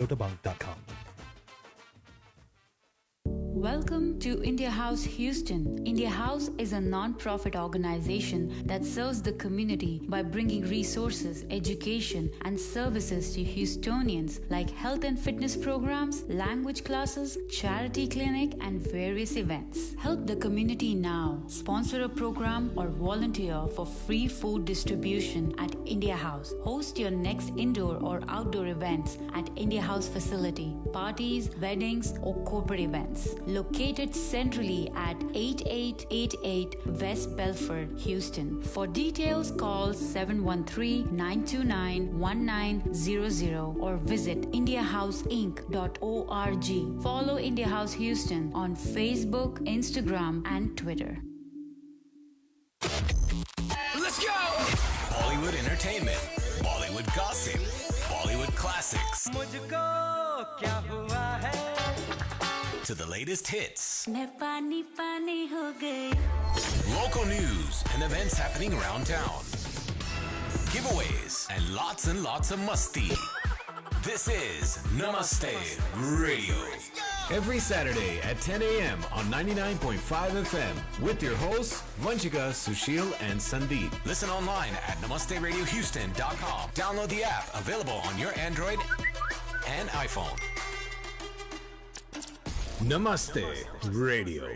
totobank.com. Welcome to India House Houston. India House is a non-profit organization that serves the community by bringing resources, education, and services to Houstonians like health and fitness programs, language classes, charity clinic, and various events. Help the community now. Sponsor a program or volunteer for free food distribution at India House. Host your next indoor or outdoor events at India House facility, parties, weddings, or corporate events. Located centrally at 8888 West Belford, Houston. For details, call 713-929-1900 or visit indiahouseinc.org. Follow India House Houston on Facebook, Instagram, and Twitter. Let's go! Bollywood entertainment, Bollywood gossip, Bollywood classics. To the latest hits. Local news and events happening around town. Giveaways and lots of musti. This is Namaste Radio. Every Saturday at 10 a.m. on 99.5 FM with your hosts, Vanchika, Sushil, and Sandeep. Listen online at namasteradiohouston.com. Download the app, available on your Android and iPhone. Namaste Radio.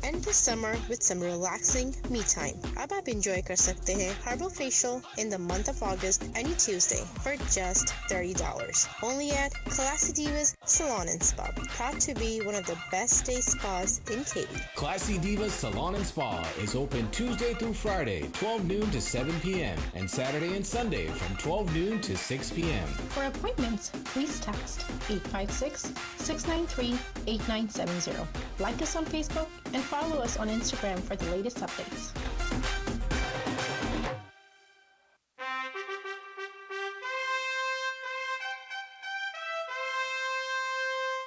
End the summer with some relaxing me time. अब आप enjoy कर सकते हैं herbal facial in the month of August any Tuesday for just $30. Only at Classy Divas Salon and Spa, proud to be one of the best day spas in Katy. Classy Divas Salon and Spa is open Tuesday through Friday, 12 noon to 7 p.m. and Saturday and Sunday from 12 noon to 6 p.m. For appointments, please text 856-693-8970. Like us on Facebook and follow us on Instagram for the latest updates.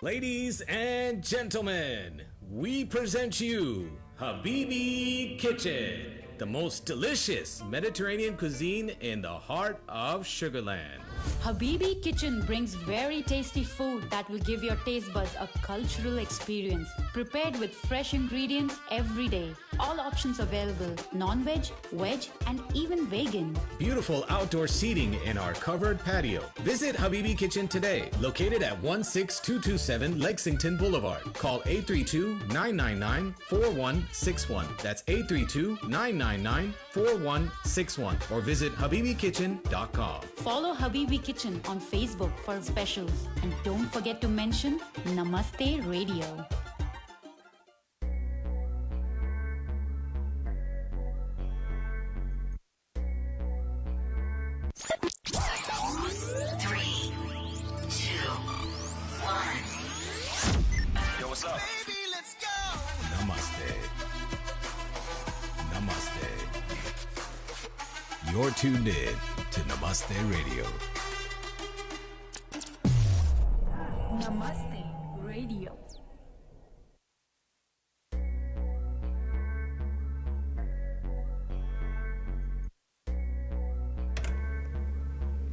Ladies and gentlemen, we present you Habibi Kitchen, the most delicious Mediterranean cuisine in the heart of Sugarland. Habibi Kitchen brings very tasty food that will give your taste buds a cultural experience. Prepared with fresh ingredients every day. All options available: non-veg, veg, and even vegan. Beautiful outdoor seating in our covered patio. Visit Habibi Kitchen today, located at 16227 Lexington Boulevard. Call 832-999-4161. That's 832-999-4161. Or visit habibikitchen.com. Follow Habibi Kitchen on Facebook for specials. And don't forget to mention Namaste Radio. Yo, what's up? Baby, let's go! Namaste. Namaste. You're tuned in to Namaste Radio. Namaste Radio.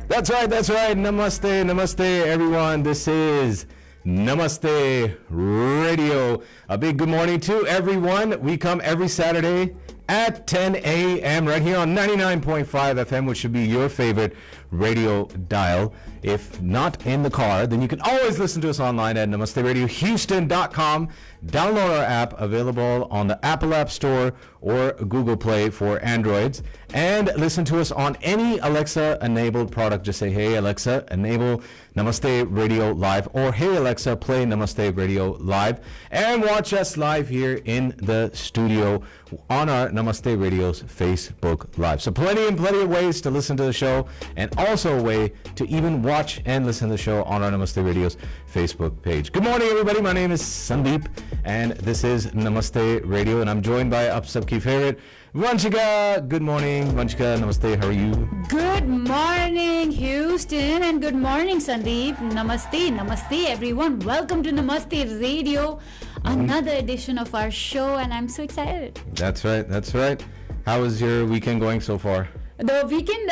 That's right. Namaste, namaste, everyone. This is Namaste Radio. A big good morning to everyone. We come every Saturday at 10 a.m. right here on 99.5 FM, which should be your favorite radio dial. If not in the car, then you can always listen to us online at namasteradiohouston.com. Download our app, available on the Apple App Store or Google Play for Androids. And listen to us on any Alexa-enabled product. Just say, hey, Alexa, enable Namaste Radio Live, or hey, Alexa, play Namaste Radio Live. And watch us live here in the studio on our Namaste Radio's Facebook Live. So plenty of ways to listen to the show, and also a way to even watch and listen to the show on our Namaste Radio's Facebook page. Good morning, everybody. My name is Sandeep, and this is Namaste Radio, and I'm joined by Aap Sabki favorite, Vanchika. Good morning, Vanchika. Namaste. How are you? Good morning, Houston, and good morning, Sandeep. Namaste, everyone. Welcome to Namaste Radio, another edition of our show, and I'm so excited. That's right. How is your weekend going so far? The weekend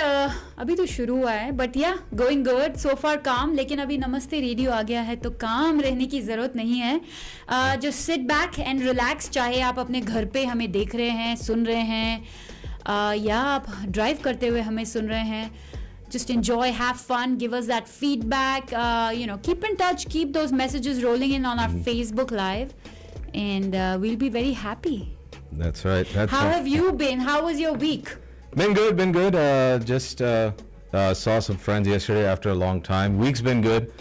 अभी तो शुरू हुआ है, but yeah, going good, so far calm. लेकिन अभी नमस्ते radio आ गया है तो काम रहने की ज़रूरत नहीं है. Just sit back and relax. चाहे आप अपने घर पे हमें देख रहे हैं, सुन रहे हैं, या आप ड्राइव करते हुए हमें सुन रहे हैं. Just enjoy, have fun, give us that feedback. Keep in touch, keep those messages rolling in on our Facebook Live, and we'll be very happy. That's right. How have you been? How was your week? Been good. Just saw some friends yesterday after a long time. Week's been good,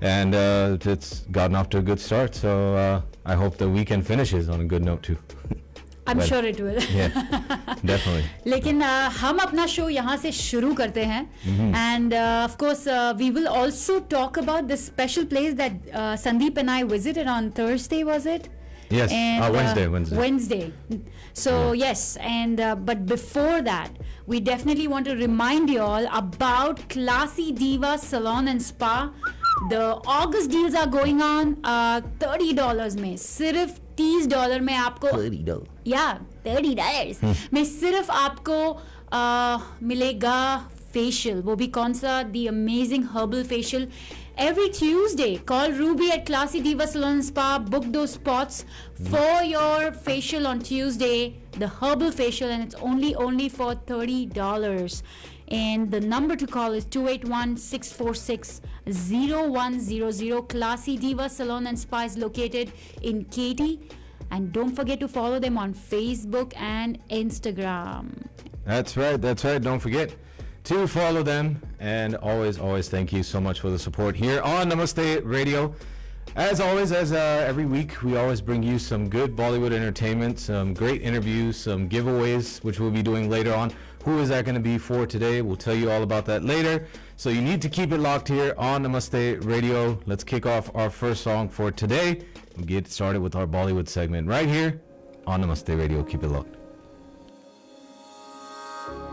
and it's gotten off to a good start. So I hope the weekend finishes on a good note too. I'm sure it will. Yeah, definitely. लेकिन हम अपना show यहाँ से शुरू करते हैं, and of course we will also talk about this special place that Sandeep and I visited on Thursday, was it? Yes, And, Wednesday. So yes, and but before that, we definitely want to remind you all about Classy Diva Salon and Spa. The August deals are going on. $30 में, सिर्फ $30 में आपको $30 में सिर्फ आपको मिलेगा facial. वो भी कौन सा? The amazing herbal facial. Every Tuesday, call Ruby at Classy Diva Salon and Spa. Book those spots for your facial on Tuesday, the herbal facial, and it's only for $30. And the number to call is 281-646-0100. Classy Diva Salon and Spa is located in Katy. And don't forget to follow them on Facebook and Instagram. That's right. Don't forget to follow them. And always thank you so much for the support here on Namaste Radio. As always, every week, we always bring you some good Bollywood entertainment, some great interviews, some giveaways, which we'll be doing later on. Who is that going to be for today? We'll tell you all about that later. So you need to keep it locked here on Namaste Radio. Let's kick off our first song for today. We'll get started with our Bollywood segment right here on Namaste Radio. Keep it locked.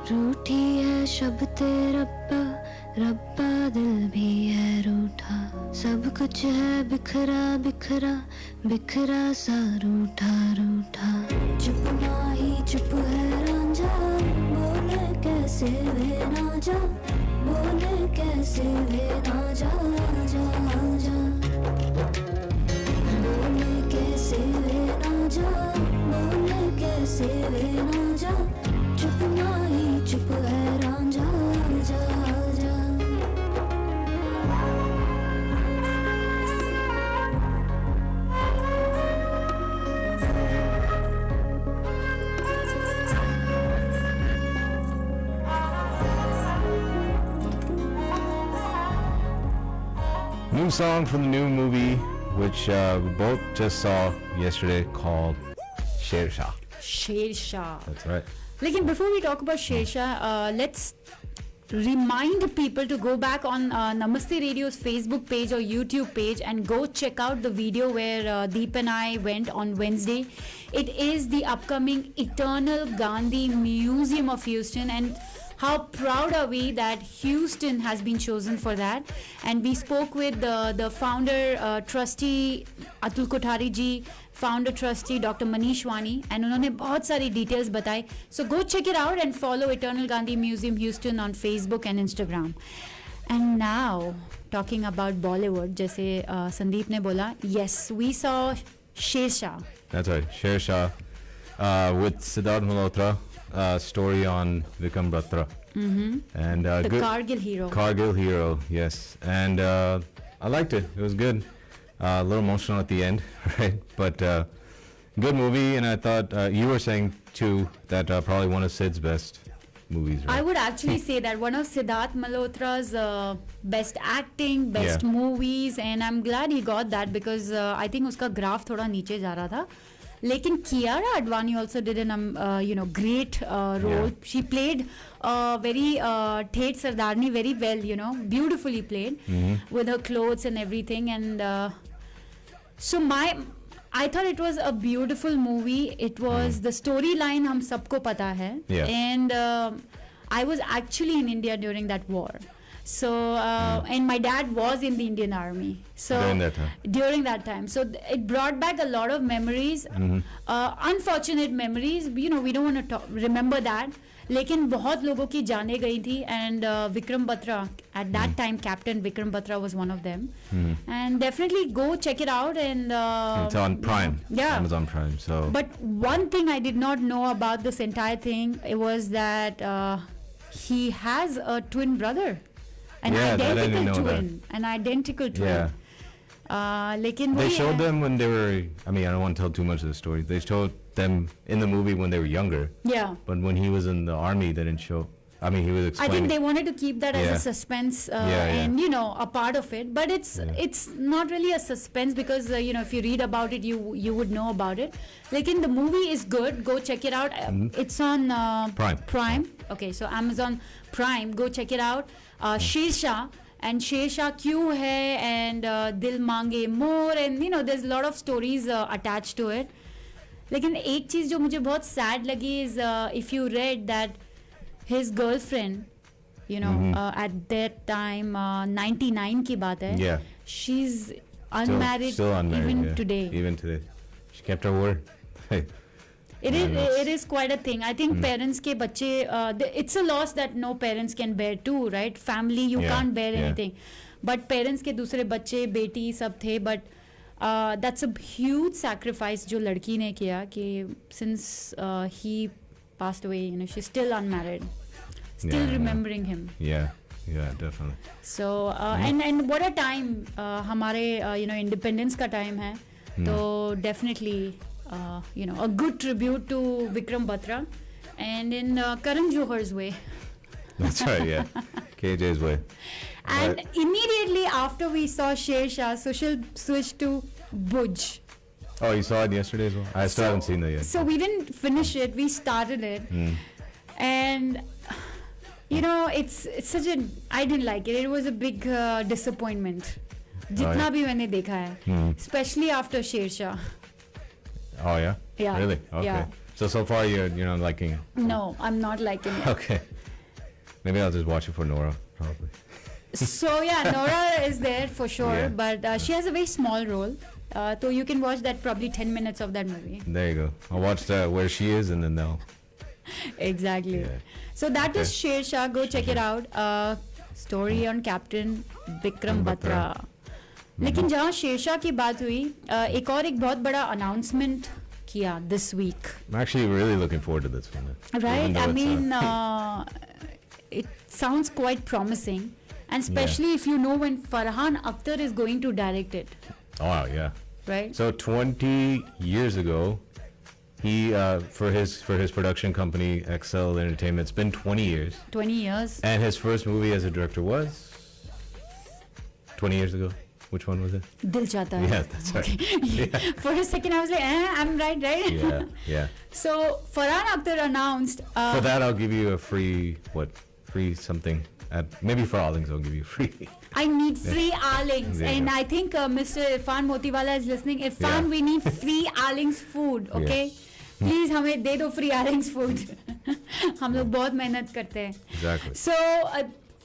रूठी है शब्दे रब्बा रब्बा दिल भी है रूठा सब कुछ है बिखरा बिखरा बिखरा सा रूठा रूठा चुप माही चुप है रांझा बोले कैसे वे ना जा बोले कैसे वे ना जा जा जा बोले कैसे वे ना जा बोले कैसे वे ना जा चुप माही चुप है रांझा जा जा New song from the new movie, which we both just saw yesterday, called Sher Shah. Sher Shah. That's right. Lekin before we talk about Sher Shah, let's remind people to go back on Namaste Radio's Facebook page or YouTube page and go check out the video where Deep and I went on Wednesday. It is the upcoming Eternal Gandhi Museum of Houston, and how proud are we that Houston has been chosen for that. And we spoke with the founder, trustee Atul Kothari ji, founder trustee Dr. Manish Wani, and उन्होंने बहुत सारी details बताई. So go check it out and follow Eternal Gandhi Museum Houston on Facebook and Instagram. And now, talking about Bollywood, जैसे संदीप ने बोला, yes, we saw Sher Shah. That's right, Sher Shah, with Siddharth Malhotra, story on Vikram Batra. And The good Kargil hero. Kargil hero, yes. And I liked it. It was good. A little emotional at the end, right? But good movie. And I thought you were saying too that probably one of Sid's best movies, right? I would actually say that one of Siddharth Malhotra's best acting, best Yeah. movies, and I'm glad he got that because I think उसका graph थोड़ा नीचे जा रहा था. लेकिन Kiara Advani also did an great role. Yeah. She played very Thet Sardarni very well, beautifully played with her clothes and everything. And so I thought it was a beautiful movie. It was the storyline हम सबको पता है. Yeah. And I was actually in India during that war. So and my dad was in the Indian Army. So during that time, so it brought back a lot of memories, unfortunate memories. You know, we don't want to remember that. लेकिन बहुत लोगों की जाने गई थी, and Vikram Batra at that time, Captain Vikram Batra was one of them. And definitely go check it out. And it's on Prime. Yeah, Amazon Prime. So but one thing I did not know about this entire thing, it was that he has a twin brother, an identical twin. Yeah. लेकिन they showed them when they were, I mean, I don't want to tell too much of the story. They showed them in the movie when they were younger. Yeah. But when he was in the army, they didn't show. I mean, he was explaining. I think they wanted to keep that as a suspense and, you know, a part of it. But it's not really a suspense because, you know, if you read about it, you would know about it. Lekin the movie is good. Go check it out. It's on Prime. Okay, so Amazon Prime. Go check it out. Shersha. And Shersha क्यों है, and दिल मांगे more, and you know there's a lot of stories attached to it. लेकिन एक चीज़ जो मुझे बहुत sad लगी is if you read that his girlfriend, you know, at that time 99 की बात है. Yeah. She's unmarried, still unmarried even today. Even today, she kept her word. It is quite a thing. I think parents के बच्चे, it's a loss that no parents can bear too, right? Family, you can't bear anything. But parents के दूसरे बच्चे, बेटी सब थे. But that's a huge sacrifice जो लड़की ने किया कि since he passed away, you know, she's still unmarried, still remembering him. Yeah, definitely. So and what a time हमारे you know independence का time है. तो definitely. You know, a good tribute to Vikram Batra, and in Karan Johar's way. That's right, yeah. KJ's way. And immediately after we saw Shersha, so she'll switch to Bhuj. Oh, you saw it yesterday as well? I still haven't seen that yet. So we didn't finish it, we started it. And you know, it's such a, I didn't like it. It was a big disappointment. जितना भी मैंने देखा है, especially after Shersha. Oh yeah? Yeah. Really? Okay. Yeah. So far you're not liking it? No, I'm not liking it. Okay. Maybe I'll just watch it for Nora, probably. So yeah, Nora is there for sure, but she has a very small role. So you can watch that probably 10 minutes of that movie. There you go. I'll watch where she is and then they'll... Exactly. Yeah. So that is Shersha. Go check it out. Story on Captain Vikram Batra. लेकिन जहाँ शेरशाह की बात हुई, एक बहुत बड़ा announcement किया this week. I'm actually really looking forward to this one. Right? I mean, it sounds quite promising, and especially if you know when Farhan Akhtar is going to direct it. Oh yeah. Right. So 20 years ago, he for his production company Excel Entertainment. It's been 20 years. 20 years. And his first movie as a director was 20 years ago. Which one was it? Dil Chahta Hai. Yeah, that's right. Yeah. For a second I was like, I'm right? Yeah. So Farhan Akhtar announced... for that I'll give you a free something. Maybe for Arlings I'll give you free. I need free Arlings. And I think Mr. Irfan Motiwala is listening. Irfan, we need free Arlings food, okay? Please हमें दे दो free Arlings food. हम लोग बहुत मेहनत करते हैं. Exactly. So...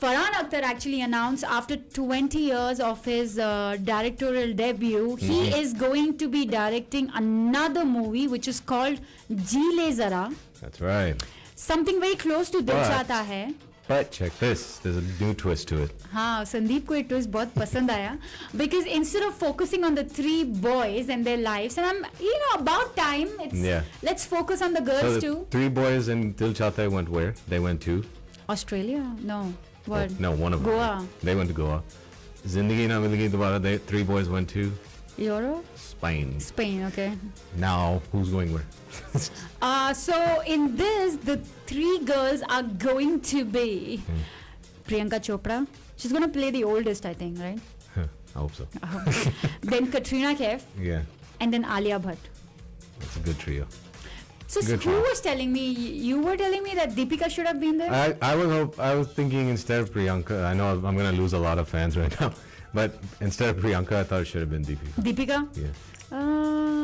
Farhan Akhtar actually announced after 20 years of his directorial debut, he is going to be directing another movie which is called Ji Le Zara. That's right. Something very close to Dil Chahta Hai. But check this, there's a new twist to it. हाँ, संदीप को ये twist बहुत पसंद आया, because instead of focusing on the three boys and their lives, and I'm, you know, about time, let's focus on the girls so the too. Three boys in Dil Chahta Hai went where? They went to? Australia? No. What? No, one of them. Goa. They went to Goa. Zindagi Na Milegi Dobara, three boys went to? Europe? Spain, okay. Now, who's going where? So in this, the three girls are going to be Priyanka Chopra. She's going to play the oldest, I think, right? I hope so. Then Katrina Kaif. Yeah. And then Alia Bhatt. That's a good trio. So who was telling me? You were telling me that Deepika should have been there? I was thinking instead of Priyanka. I know I'm going to lose a lot of fans right now. But instead of Priyanka, I thought it should have been Deepika. Deepika? Yeah.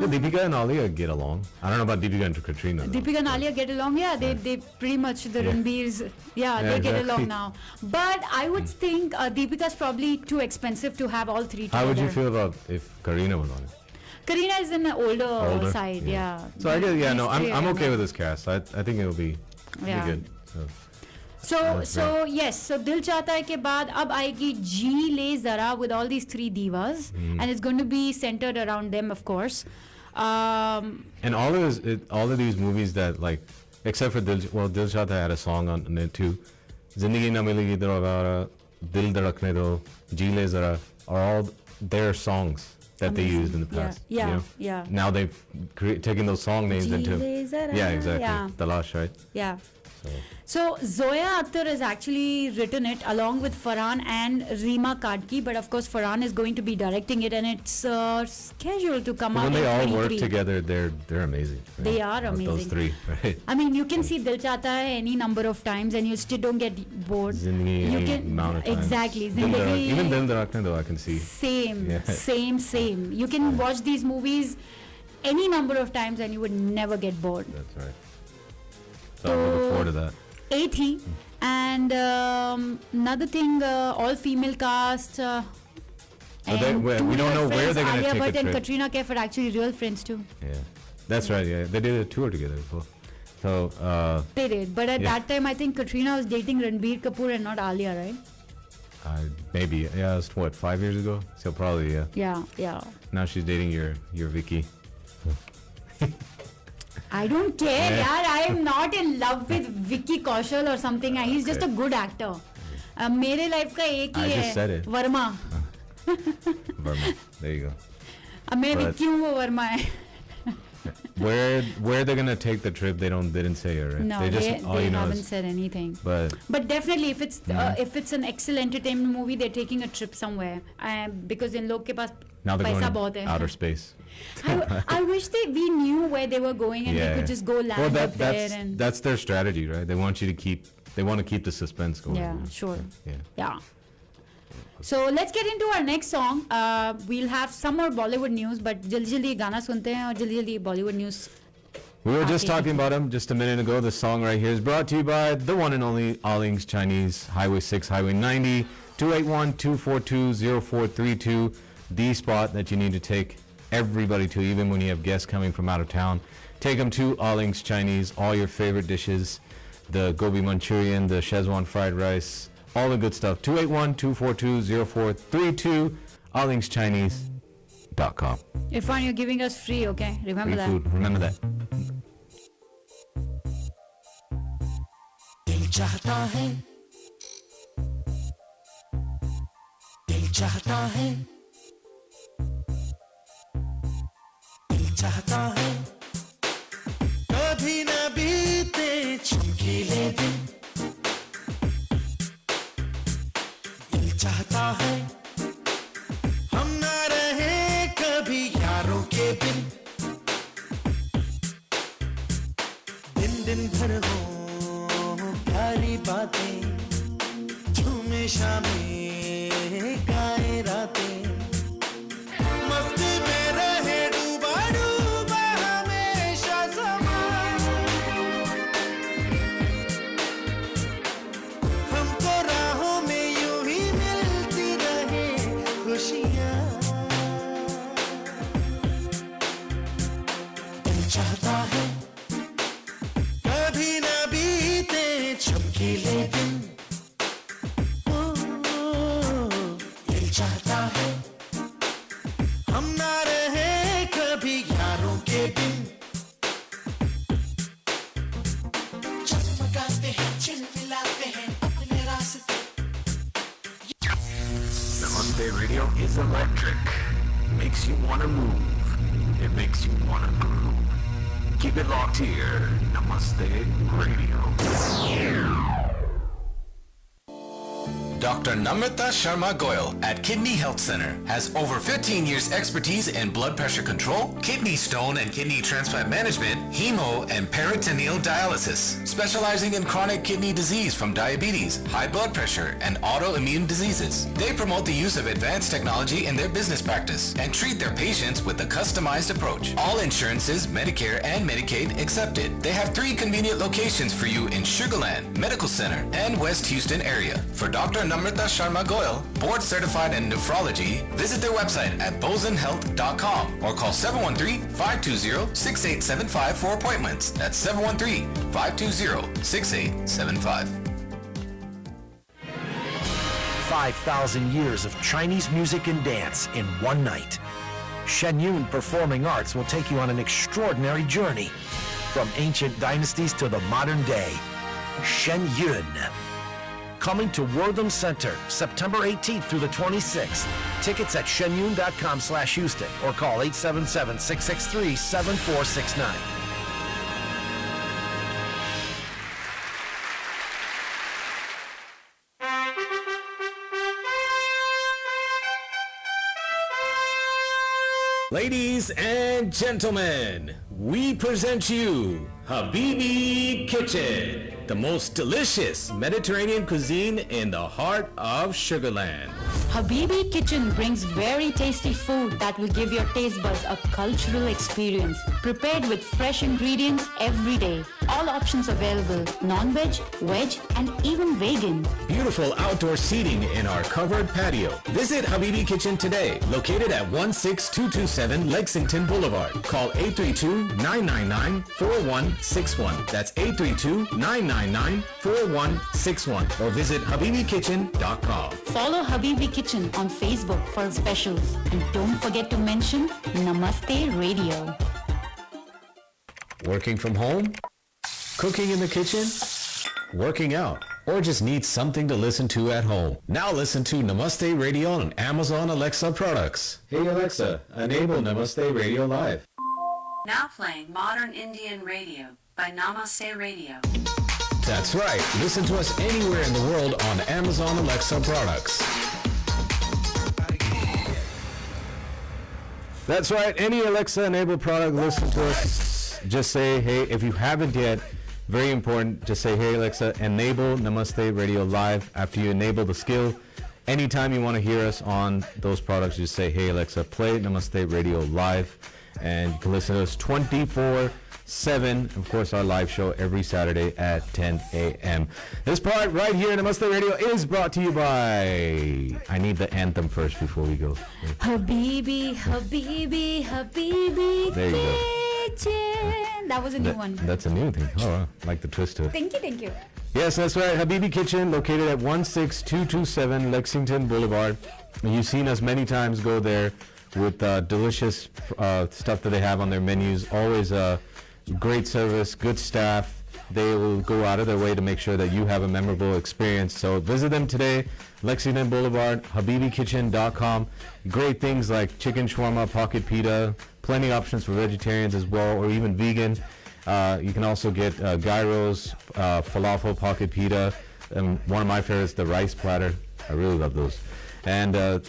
Deepika and Alia get along. I don't know about Deepika and Katrina. Deepika and Alia get along. Yeah, they pretty much the Ranbir's. Yeah, they get along now. But I would think Deepika's probably too expensive to have all three together. How would you feel about if Kareena was on it? Kareena is in the older side. Yeah. So I guess I'm okay with this cast. I think it'll be good. So yes, so Dil Chahta Hai ke baad ab aayegi Ji Le Zara with all these three divas, and it's going to be centered around them, of course. And all of these movies that, like, except for Dil Chahta had a song on it too. Zindagi Na Milegi Dobara, Dil Dhadakne Do, Ji Le Zara are all their songs that they used in the past. Yeah. Now they've taken those song names into. Yeah, exactly. Yeah. Talash, right? Yeah. So Zoya Akhtar has actually written it along with Farhan and Reema Kadki, but of course Farhan is going to be directing it, and it's scheduled to come out when in they all 23. work together, they're amazing. Right? They are amazing. Those three, right? I mean, you can see Dil Chahta Hai any number of times, and you still don't get bored. Zindagi, You any can amount of times. exactly Even Dil Dhadakne Do, I can see. Same. You can watch these movies any number of times, and you would never get bored. That's right. So I'm looking forward to that. A3 and another thing, all female cast. We don't know where they're going to take Alia Bhatt the and trip. Katrina Kaif are actually real friends too. Yeah, that's right. Yeah, they did a tour together before. So They did, but at that time I think Katrina was dating Ranbir Kapoor and not Alia, right? maybe it was what, 5 years ago? So probably Yeah. Now she's dating your Vicky. I don't care, yaar. I am not in love with Vicky Kaushal or something. He's just a good actor. मेरे life का एक ही I just said है, it. Verma. Verma. There you go. मैं But- Vicky हूँ, वो वर्मा है. Where they're gonna take the trip? They didn't say it, right? No, they just all they you know haven't is, said anything. But definitely, if it's an excellent entertainment movie, they're taking a trip somewhere. Because in लोग के पास now they're पैसा going बहुत to है. outer space. I wish we knew where they were going and we could just go land well, up there and. that's their strategy, right? They want you to keep the suspense going. Yeah, sure. Yeah. So let's get into our next song. We'll have some more Bollywood news, but जल्दी गाना सुनते हैं और जल्दी Bollywood news. We were just talking about him just a minute ago. The song right here is brought to you by the one and only Allings Chinese, Highway 6, Highway 90, 281-242-0432, the spot that you need to take everybody to, even when you have guests coming from out of town. Take them to Allings Chinese, all your favorite dishes, the gobi Manchurian, the Szechuan fried rice, all the good stuff. 281-242-0432, allingschinese.com. Irfan, you're giving us free, okay? Remember Free that. food, remember that. चाहता है दिल चाहता है दिल चाहता है कभी न बीते चमकीले दिन दिल चाहता है हम ना रहे कभी यारों के बिन दिन दिन भर हो प्यारी बातें झूमे शामें गाए रातें मस्ती में रहे डूबा डूबा हमेशा समा हमको राहों में यूं ही मिलती रहे खुशियाँ दिल चाहता है कभी न बीते चमकीले दिन दिल चाहता है हम ना रहे कभी यारों के बिन चमकाते हैं चिलमिलाते हैं अपने रास्ते Namaste Radio is electric. Makes you want to move. It makes you want to groove. Keep it locked here. Namaste Radio. Dr. Namrata Sharma Goyal at Kidney Health Center has over 15 years expertise in blood pressure control, kidney stone and kidney transplant management, hemo and peritoneal dialysis, specializing in chronic kidney disease from diabetes, high blood pressure, and autoimmune diseases. They promote the use of advanced technology in their business practice and treat their patients with a customized approach. All insurances, Medicare and Medicaid accepted. They have 3 convenient locations for you in Sugar Land, Medical Center, and West Houston area. For Dr. Namrata Sharma Goyal, board certified in nephrology, visit their website at bozenhealth.com or call 713-520-6875 for appointments. That's 713-520-6875. 5,000 years of Chinese music and dance in one night. Shen Yun Performing Arts will take you on an extraordinary journey from ancient dynasties to the modern day. Shen Yun. Coming to Wortham Center, September 18th through the 26th. Tickets at shenyun.com/Houston or call 877-663-7469. Ladies and gentlemen, we present you Habibi Kitchen, the most delicious Mediterranean cuisine in the heart of Sugar Land. Habibi Kitchen brings very tasty food that will give your taste buds a cultural experience. Prepared with fresh ingredients every day. All options available: non-veg, veg, and even vegan. Beautiful outdoor seating in our covered patio. Visit Habibi Kitchen today, located at 16227 Lexington Boulevard. Call 832-999-4161. That's 832-999-4161. Or visit HabibiKitchen.com. Follow Habibi Kitchen on Facebook for specials. And don't forget to mention Namaste Radio. Working from home? Cooking in the kitchen? Working out? Or just need something to listen to at home? Now listen to Namaste Radio on Amazon Alexa products. Hey Alexa, enable Namaste Radio Live. Now playing Modern Indian Radio by Namaste Radio. That's right. Listen to us anywhere in the world on Amazon Alexa products. That's right. Any Alexa-enabled product, listen to us. Just say, hey, if you haven't yet, very important, just say, hey, Alexa, enable Namaste Radio Live. After you enable the skill, anytime you want to hear us on those products, just say, hey, Alexa, play Namaste Radio Live. And you can listen to us 24/7. Of course, our live show every Saturday at 10 a.m. This part right here in Namaste Radio is brought to you by... I need the anthem first before we go. Habibi, Habibi, Habibi. There you go. Kitchen. That was a new one. That's a new thing. Oh, I like the twist to it. Thank you, thank you. Yes, that's right. Habibi Kitchen, located at 16227 Lexington Boulevard. You've seen us many times go there with delicious stuff that they have on their menus. Always great service, good staff. They will go out of their way to make sure that you have a memorable experience. So visit them today, Lexington Boulevard, HabibiKitchen.com. Great things like chicken shawarma, pocket pita, plenty of options for vegetarians as well, or even vegan. You can also get gyros, falafel, pocket pita, and one of my favorites, the rice platter. I really love those. And the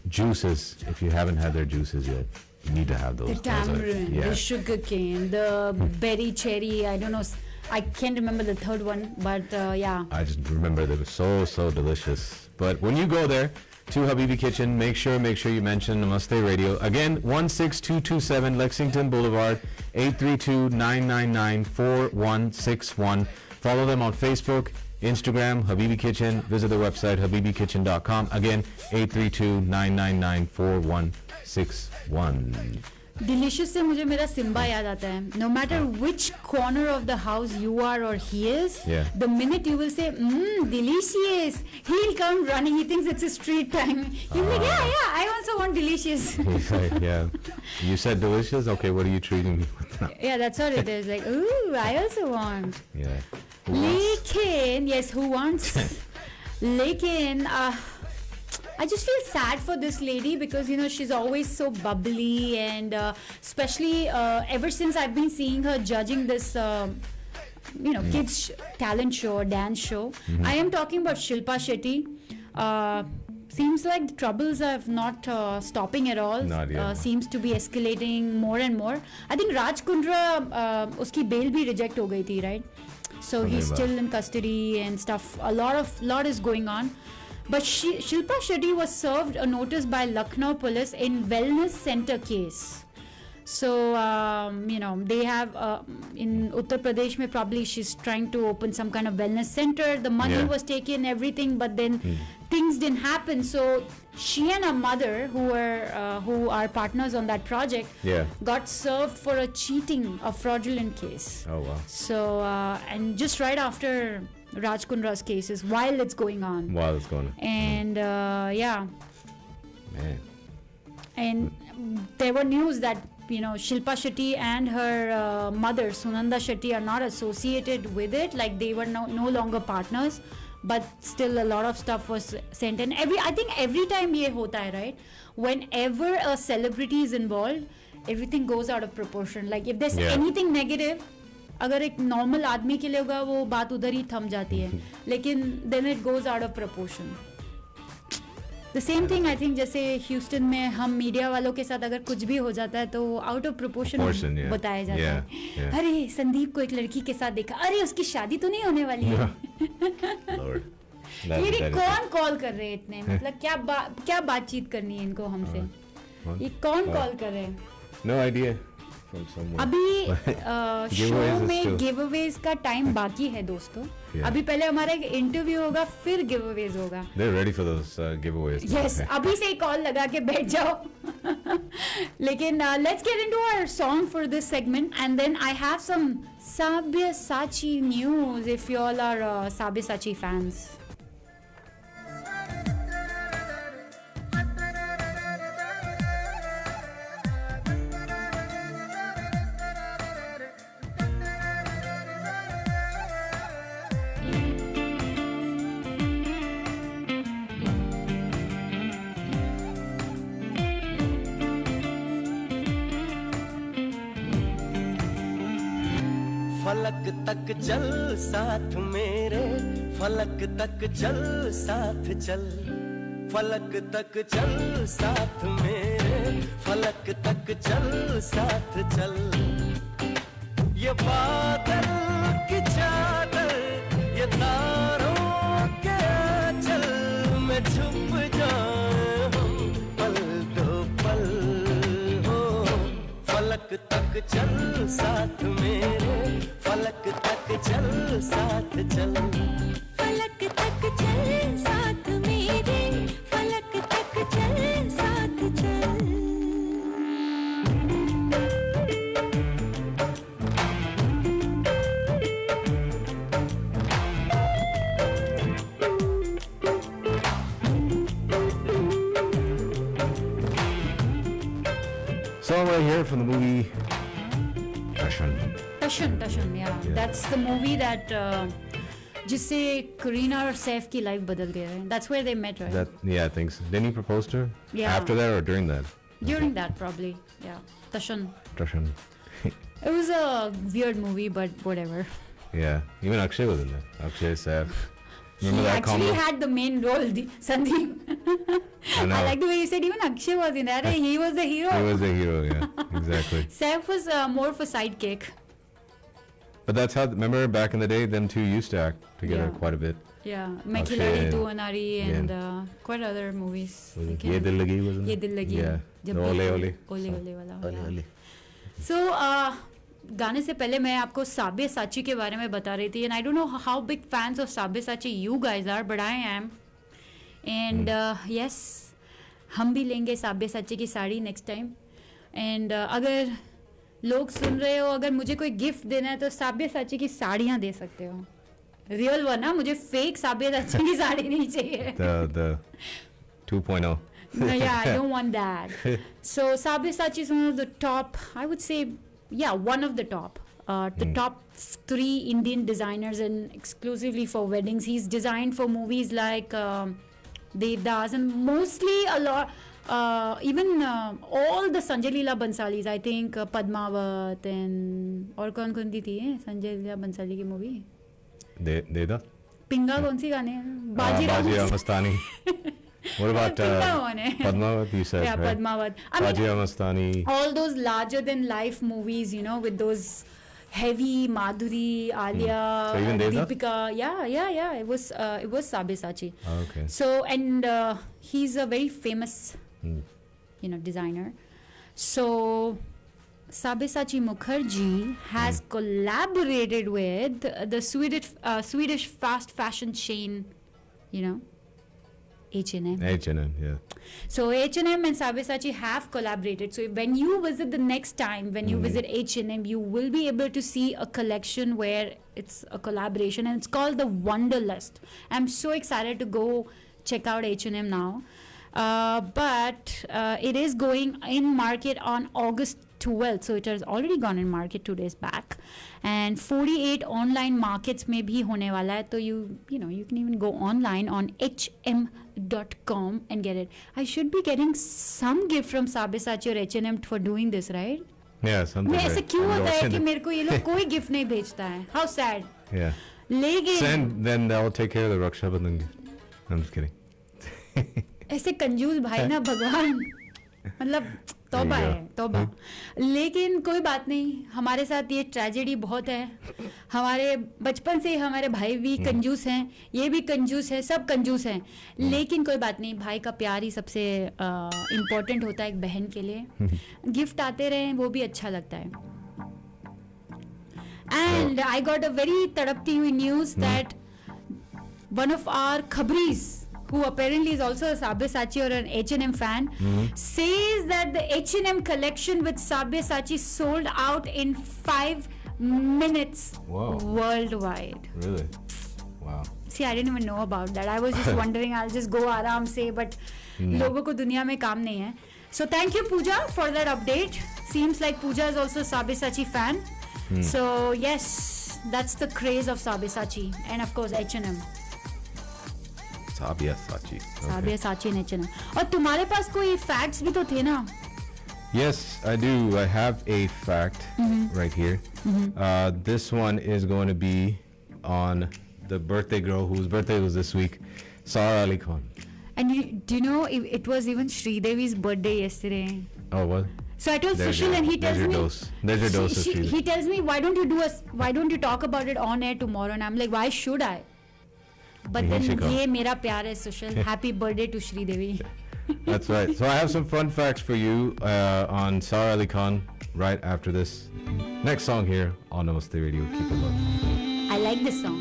juices, if you haven't had their juices yet, you need to have those. The tamarind, yeah. the sugar cane, the berry cherry, I don't know, I can't remember the third one, but yeah. I just remember they were so delicious. But when you go there to Habibi Kitchen, make sure you mention Namaste Radio. Again, 16227 Lexington Boulevard, 832-999-4161. Follow them on Facebook, Instagram, Habibi Kitchen. Visit their website, habibikitchen.com. Again, 832-999-4161. Delicious से मुझे मेरा Simba याद आता है. No matter which corner of the house you are or he is, the minute you will say, delicious, he'll come running. He thinks it's a street time. He'll be like, yeah, I also want delicious. He's like, yeah. You said delicious? Okay, what are you treating me with now? Yeah, that's what it is. Like, ooh, I also want. Yeah. Lekin, yes, who wants? Lekin, I just feel sad for this lady because, you know, she's always so bubbly and especially ever since I've been seeing her judging this, kids talent show or dance show. I am talking about Shilpa Shetty. seems like the troubles are not stopping at all. Not yet. Seems to be escalating more and more. I think Raj Kundra, uski bail bhi reject ho gayi thi, right? So he's still in custody and stuff. A lot is going on. But Shilpa Shetty was served a notice by Lucknow police in wellness center case. So, they have in Uttar Pradesh, probably she's trying to open some kind of wellness center. The money was taken, everything, but then things didn't happen. So she and her mother, who are partners on that project, got served for a fraudulent case. Oh, wow. So, and just right after Raj Kundra's cases, while it's going on. And, Man. And there were news that, Shilpa Shetty and her mother, Sunanda Shetty, are not associated with it. Like, they were no longer partners. But still a lot of stuff was sent. And I think every time ye hota hai, right? Whenever a celebrity is involved, everything goes out of proportion. Like, if there's anything negative, अगर एक normal आदमी के लिए होगा वो बात उधर ही थम जाती है लेकिन then it goes out of proportion the same thing I think जैसे ह्यूस्टन में हम मीडिया वालों के साथ अगर कुछ भी हो जाता है तो आउट ऑफ प्रोपोर्शन बताया जाता है अरे संदीप को एक लड़की के साथ देखा अरे उसकी शादी तो नहीं होने वाली है ये कौन कॉल कर रहे हैं इतने मतलब क्या बातचीत करनी है इनको हमसे ये कौन कॉल कर रहे हैं नो आइडिया अभी शो में गिव अवेज का टाइम बाकी है दोस्तों अभी पहले हमारा एक इंटरव्यू होगा फिर गिव अवेज होगा They're ready for those giveaways. Yes, अभी से ही कॉल लगा के बैठ जाओ लेकिन let's get into our song for this segment and then I have some Sabyasachi news if you all are Sabyasachi fans. फलक तक चल साथ मेरे फलक तक चल साथ चल फलक तक चल साथ मेरे फलक तक चल साथ चल ये बादल की चादर ये तारों के चल में छुप जाऊं पल दो पल हो फलक तक चल साथ मेरे फलक तक चल साथ चल फलक तक चल साथ मेरे फलक तक चल साथ चल Song right here from the movie Tashan, yeah. That's the movie that जिससे करीना और सैफ की लाइफ बदल गया है. That's where they met, right? I think so. Didn't he propose to her? Yeah. After that or during that? During that, probably. Yeah. Tashan. It was a weird movie, but whatever. Yeah. Even Akshay was in that. Akshay, Saif. Remember he that actually had the main role, Sandeep. I like the way you said even Akshay was in that. He was the hero. He was the hero, yeah. Exactly. Saif was more of a sidekick. But that's how, remember back in the day, them two used to act together quite a bit. Yeah, Main Khiladi Tu Anari and quite other movies. Ye Dil Lagi was in Ye Dil Lagi. Yeah. The Ole Ole. Ole Ole wala. Ole Ole. So, गाने से पहले मैं आपको साब्यसाची के बारे में बता रही थी and I don't know how big fans of Sabyasachi you guys are but I am and yes हम भी लेंगे साब्यसाची की साड़ी next time and अगर लोग सुन रहे हो अगर मुझे कोई गिफ्ट देना है तो साब्यसाची की साड़ियाँ दे सकते हो रियल वन ना मुझे फेक साब्यसाची की साड़ी नहीं चाहिए the 2.0 yeah I don't want that so Sabyasachi is one of the top I would say one of the top the top 3 Indian designers and exclusively for weddings he's designed for movies like Devdas and mostly a lot even all the Sanjay Leela Bansalis I think Padmavat and और कौन-कौन सी थी Sanjay Leela Bansali की movie Devdas पिंगा कौन सी गाने हैं? Bajirao Mastani. What about Padmavat? You said, yeah, right? Padmavat. Bajirao Mastani. All those larger than life movies, you know, with those heavy Madhuri, Alia, So even Devdas? Deepika. Yeah. It was Sabyasachi. Oh, okay. So and he's a very famous, designer. So Sabyasachi Mukherjee has collaborated with the Swedish fast fashion chain, H&M. H&M, yeah. So H&M and Sabyasachi have collaborated. So when you visit the next time, when you visit H&M, you will be able to see a collection where it's a collaboration, and it's called the Wanderlust. I'm so excited to go check out H&M now. But it is going in market on August 12th. So it has already gone in market 2 days back. And 48 online markets में भी होने वाला है. So you can even go online on hm.com and get it. I should be getting some gift from Sabyasachi or H&M for doing this, right? Yeah, something. मैं ऐसे क्यों होता है कि मेरे को ये लोग कोई गिफ्ट नहीं भेजता है? How sad. Yeah. लेकिन then they'll take care of the Raksha Bandhan. I'm just kidding. ऐसे कंजूस भाई ना भगवान, मतलब तौबा है तौबा. लेकिन कोई बात नहीं, हमारे साथ ये ट्रेजेडी बहुत है. हमारे बचपन से हमारे भाई भी कंजूस हैं, ये भी कंजूस है, सब कंजूस हैं. लेकिन कोई बात नहीं, भाई का प्यार ही सबसे इम्पोर्टेंट होता है एक बहन के लिए. गिफ्ट आते रहे वो भी अच्छा लगता है. And I got a very तड़पती हुई news that one of our khabris, who apparently is also a Sabyasachi or an H&M fan, says that the H&M collection with Sabyasachi sold out in 5 minutes worldwide. Really? Wow. See, I didn't even know about that. I was just wondering, I'll just go आराम से, but लोगों को दुनिया में काम नहीं है. So thank you, Pooja, for that update. Seems like Pooja is also a Sabyasachi fan. So yes, that's the craze of Sabyasachi, and of course H&M. Sabyasachi. Sabyasachi and H&M. और तुम्हारे पास कोई facts भी तो थे ना? Yes, I do. I have a fact right here. This one is going to be on the birthday girl whose birthday was this week, Sara Ali Khan. And do you know it was even Sridevi's birthday yesterday? Oh, what? So I told Sushil, and he tells me, there's your dose of Sridevi. He tells me, why don't you talk about it on air tomorrow? And I'm like, why should I? But then ये मेरा प्यार है Sushil. Happy birthday to Sridevi. That's right. So I have some fun facts for you on Sara Ali Khan right after this next song here on Namaste Radio. Keep it low. I like this song.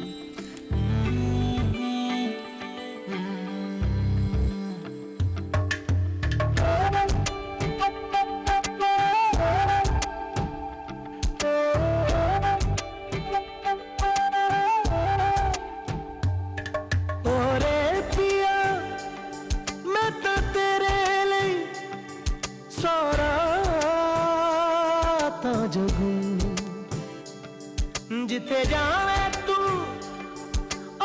जिथे जावे तू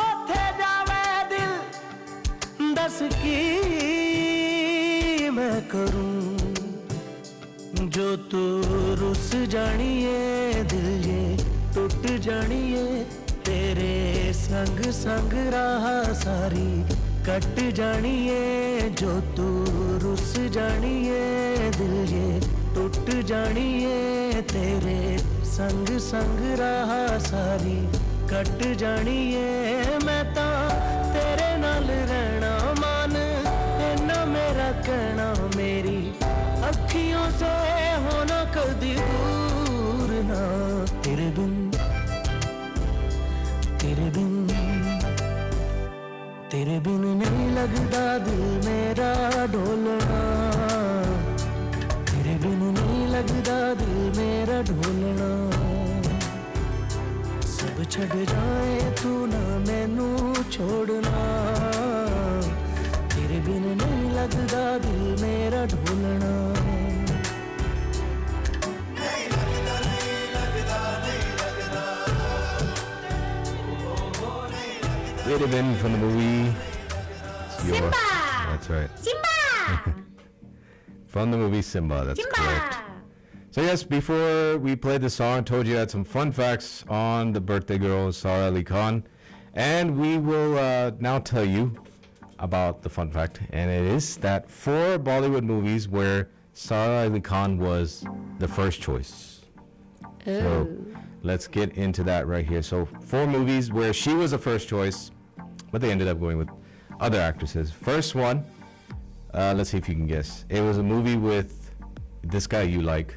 ओथे जावे दिल, दस की मैं करूं जो तू रुस जानिए, दिल ये टूट जानिए, तेरे संग संग राह सारी कट जानिए, जो तू रुस जानिए, दिल ये टूट जानिए, तेरे संग संग राह सारी कट जानिए, मैं ता तेरे नाल रहना मान, इन्ना मेरा कहना, मेरी अखियों से होना कदी दूर ना, तेरे बिन नहीं लगदा दिल मेरा ढोलना, तेरे बिन नहीं लगदा दिल मेरा ढोलना, सब छड़ जाए तू ना मैनू छोड़ना, तेरे बिन नहीं लगदा दिल मेरा ढोलना. Raven from the movie Simba. That's right. Simba. From the movie Simba. That's correct. So yes, before we played the song, I told you I had some fun facts on the birthday girl Sara Ali Khan, And we will now tell you about the fun fact, and it is that 4 Bollywood movies where Sara Ali Khan was the first choice. So let's get into that right here. So 4 movies where she was the first choice, but they ended up going with other actresses. First one, let's see if you can guess. It was a movie with this guy you like,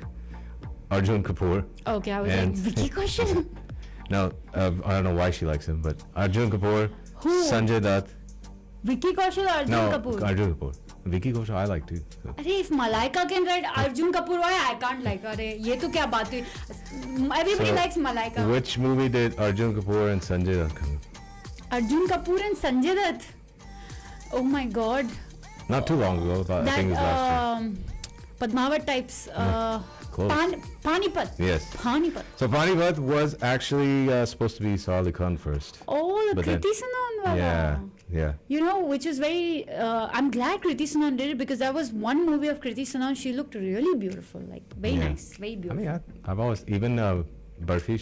Arjun Kapoor. Okay, I was like, Vicky Kaushal. No, I don't know why she likes him, but Arjun Kapoor, Sanjay Dutt. Vicky Kaushal or Arjun Kapoor? No, Arjun Kapoor. Vicky Kaushal I like too. So. If Malaika can write Arjun Kapoor, why I can't like her? ये तो क्या बात हुई? Everybody likes Malaika. Which movie did Arjun Kapoor and Sanjay Dutt come in? Arjun Kapoor and Sanjay Dutt. Oh my God. Not too long ago, but I think it was last year. Padmavat types. Panipat. Yes. Panipat. So Panipat was actually supposed to be Sara Ali Khan first. Oh, the Kriti Sanon wala. Yeah. You know, which is very. I'm glad Kriti Sanon did it because that was one movie of Kriti Sanon. She looked really beautiful, like very nice, very beautiful. I mean, I've always even Barfi.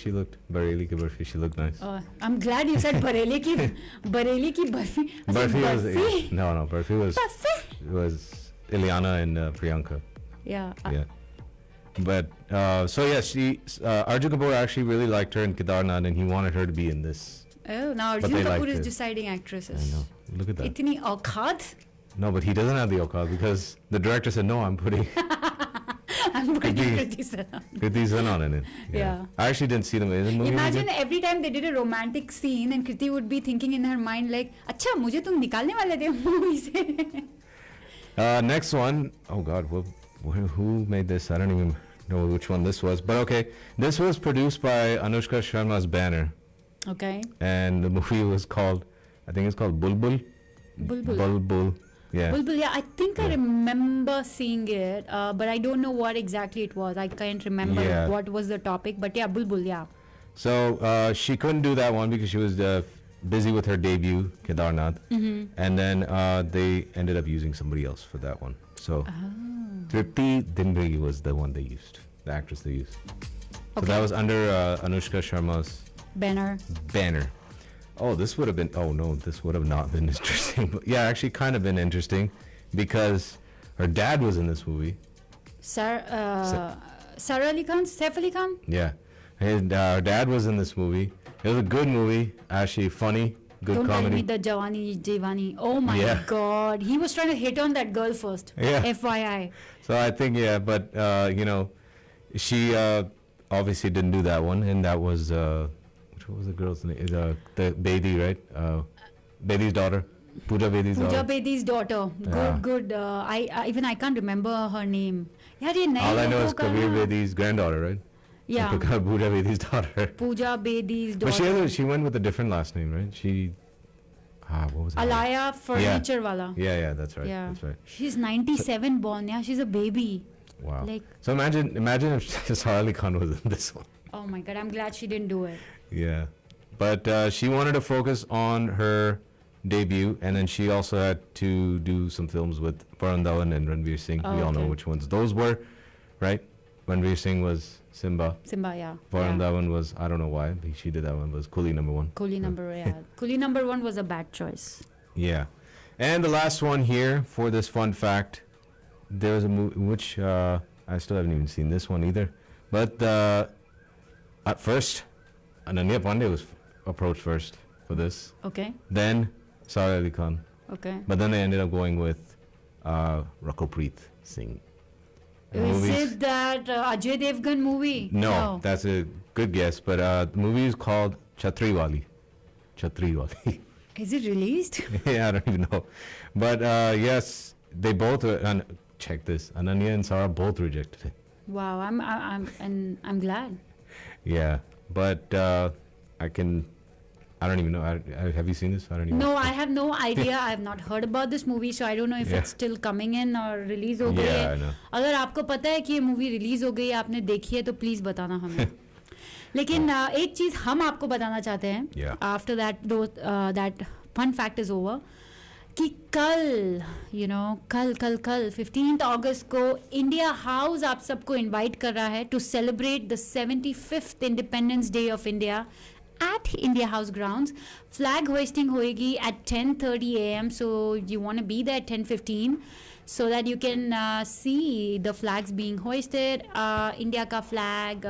Bareilly ki Barfi. She looked nice. I'm glad you said Bareilly ki Barfi. Barfi was no. Barfi was Ileana and Priyanka. Yeah. But she Arjun Kapoor actually really liked her in Kedarnath, and he wanted her to be in this. Oh, now Arjun Kapoor is deciding actresses. I know. Look at that. Itni auqat? No, but he doesn't have the auqat because the director said, no, I'm putting Kriti Sanon in it. Yeah. I actually didn't see them in the movie. Imagine every time they did a romantic scene and Kriti would be thinking in her mind like, अच्छा मुझे तुम निकालने वाले थे movie से. Next one. Oh God, who made this? I don't even know which one this was. But okay, this was produced by Anushka Sharma's banner. Okay. And the movie was called, I think it's called Bulbul. Bulbul. Yeah. Bulbul, yeah. I think I remember seeing it, but I don't know what exactly it was. I can't remember what was the topic, but yeah, Bulbul, yeah. So she couldn't do that one because she was busy with her debut, Kedarnath. Mm-hmm. And then they ended up using somebody else for that one. So Tripti Dimri was the one they used, the actress they used. So that was under Anushka Sharma's banner. Oh, this would have not been interesting. But yeah, actually kind of been interesting because her dad was in this movie. Sara Ali Khan? Saif Ali Khan? Yeah. Her dad was in this movie. It was a good movie, actually funny, good Don't comedy. Don't tell me the Jawani. Oh my God. He was trying to hit on that girl first. Yeah. FYI. So I think, but, she obviously didn't do that one. And that was, what was the girl's name? The Bedi, right? Bedi's daughter. Pooja Bedi's daughter. Pooja Bedi's daughter. Good. I can't remember her name. All I know is Kabir Bedi's granddaughter, right? Yeah. Pooja Bedi's daughter. Pooja Bedi's daughter. But she went with a different last name, right? What was it? Alaya Furniture Wala. Yeah, that's right. Yeah. That's right. She's 97 born. Yeah, she's a baby. Wow. So imagine if Sara Ali Khan was in this one. Oh my God, I'm glad she didn't do it. Yeah. But she wanted to focus on her debut, and then she also had to do some films with Varun Dhawan and Ranveer Singh. We all know which ones those were, right? Ranveer Singh was Simba. Yeah. Varun Dhawan was, I don't know why, but she did that one, was Coolie number 1. Coolie number 1 was a bad choice. Yeah. And the last one here for this fun fact, there was a movie, which I still haven't even seen this one either. But at first, Ananya Pandey was approached first for this. Okay. Then Sara Ali Khan. Okay. But then they ended up going with Rakopreet Singh. Is it that Ajay Devgan movie? No, that's a good guess. But the movie is called Chhatriwali. Is it released? Yeah, I don't even know. But yes, they both check this. Ananya and Sara both rejected it. Wow, I'm glad. Yeah, but I don't even know. Have you seen this? I don't even know. I have no idea. I have not heard about this movie, so I don't know if it's still coming in or release हो गई है. अगर आपको पता है कि ये movie release हो गई है, आपने देखी है तो प्लीज बताना हमें. लेकिन एक चीज हम आपको बताना चाहते हैं after that fun fact is over कि कल 15 अगस्त को इंडिया हाउस आप सबको इनवाइट कर रहा है to celebrate the 75th independence day of India at India House grounds. Flag hoisting hoegi at 10:30 a.m. So you want to be there at 10:15 so that you can see the flags being hoisted. India ka flag,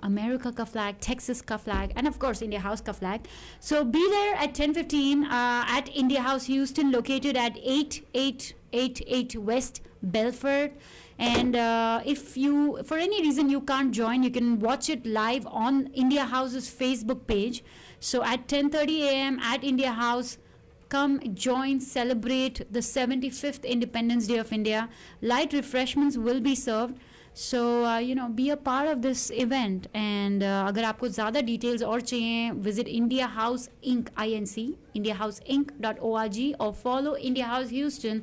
America ka flag, Texas ka flag, and of course India House ka flag. So be there at 10:15 at India House Houston, located at 8888 West Belford. And if you, for any reason you can't join, you can watch it live on India House's Facebook page. So at 10:30 a.m. at India House, come join, celebrate the 75th Independence Day of India. Light refreshments will be served. So be a part of this event. And अगर आपको ज़्यादा details और चाहिए, visit India House Inc. INC, indiahouseinc.org, or follow India House Houston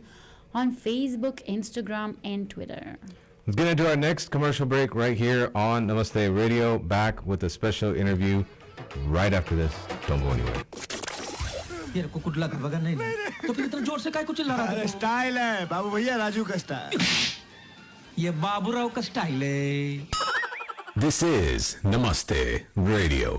on Facebook, Instagram, and Twitter. Let's get into our next commercial break right here on Namaste Radio. Back with a special interview right after this. Don't go anywhere. तेरे को कुछ लगा वगैरह नहीं तो फिर इतना जोर से काय को चिल्ला रहा है? स्टाइल है बाबू भैया, राजू का स्टाइल. ये बाबूराव का स्टाइल है. This is Namaste Radio.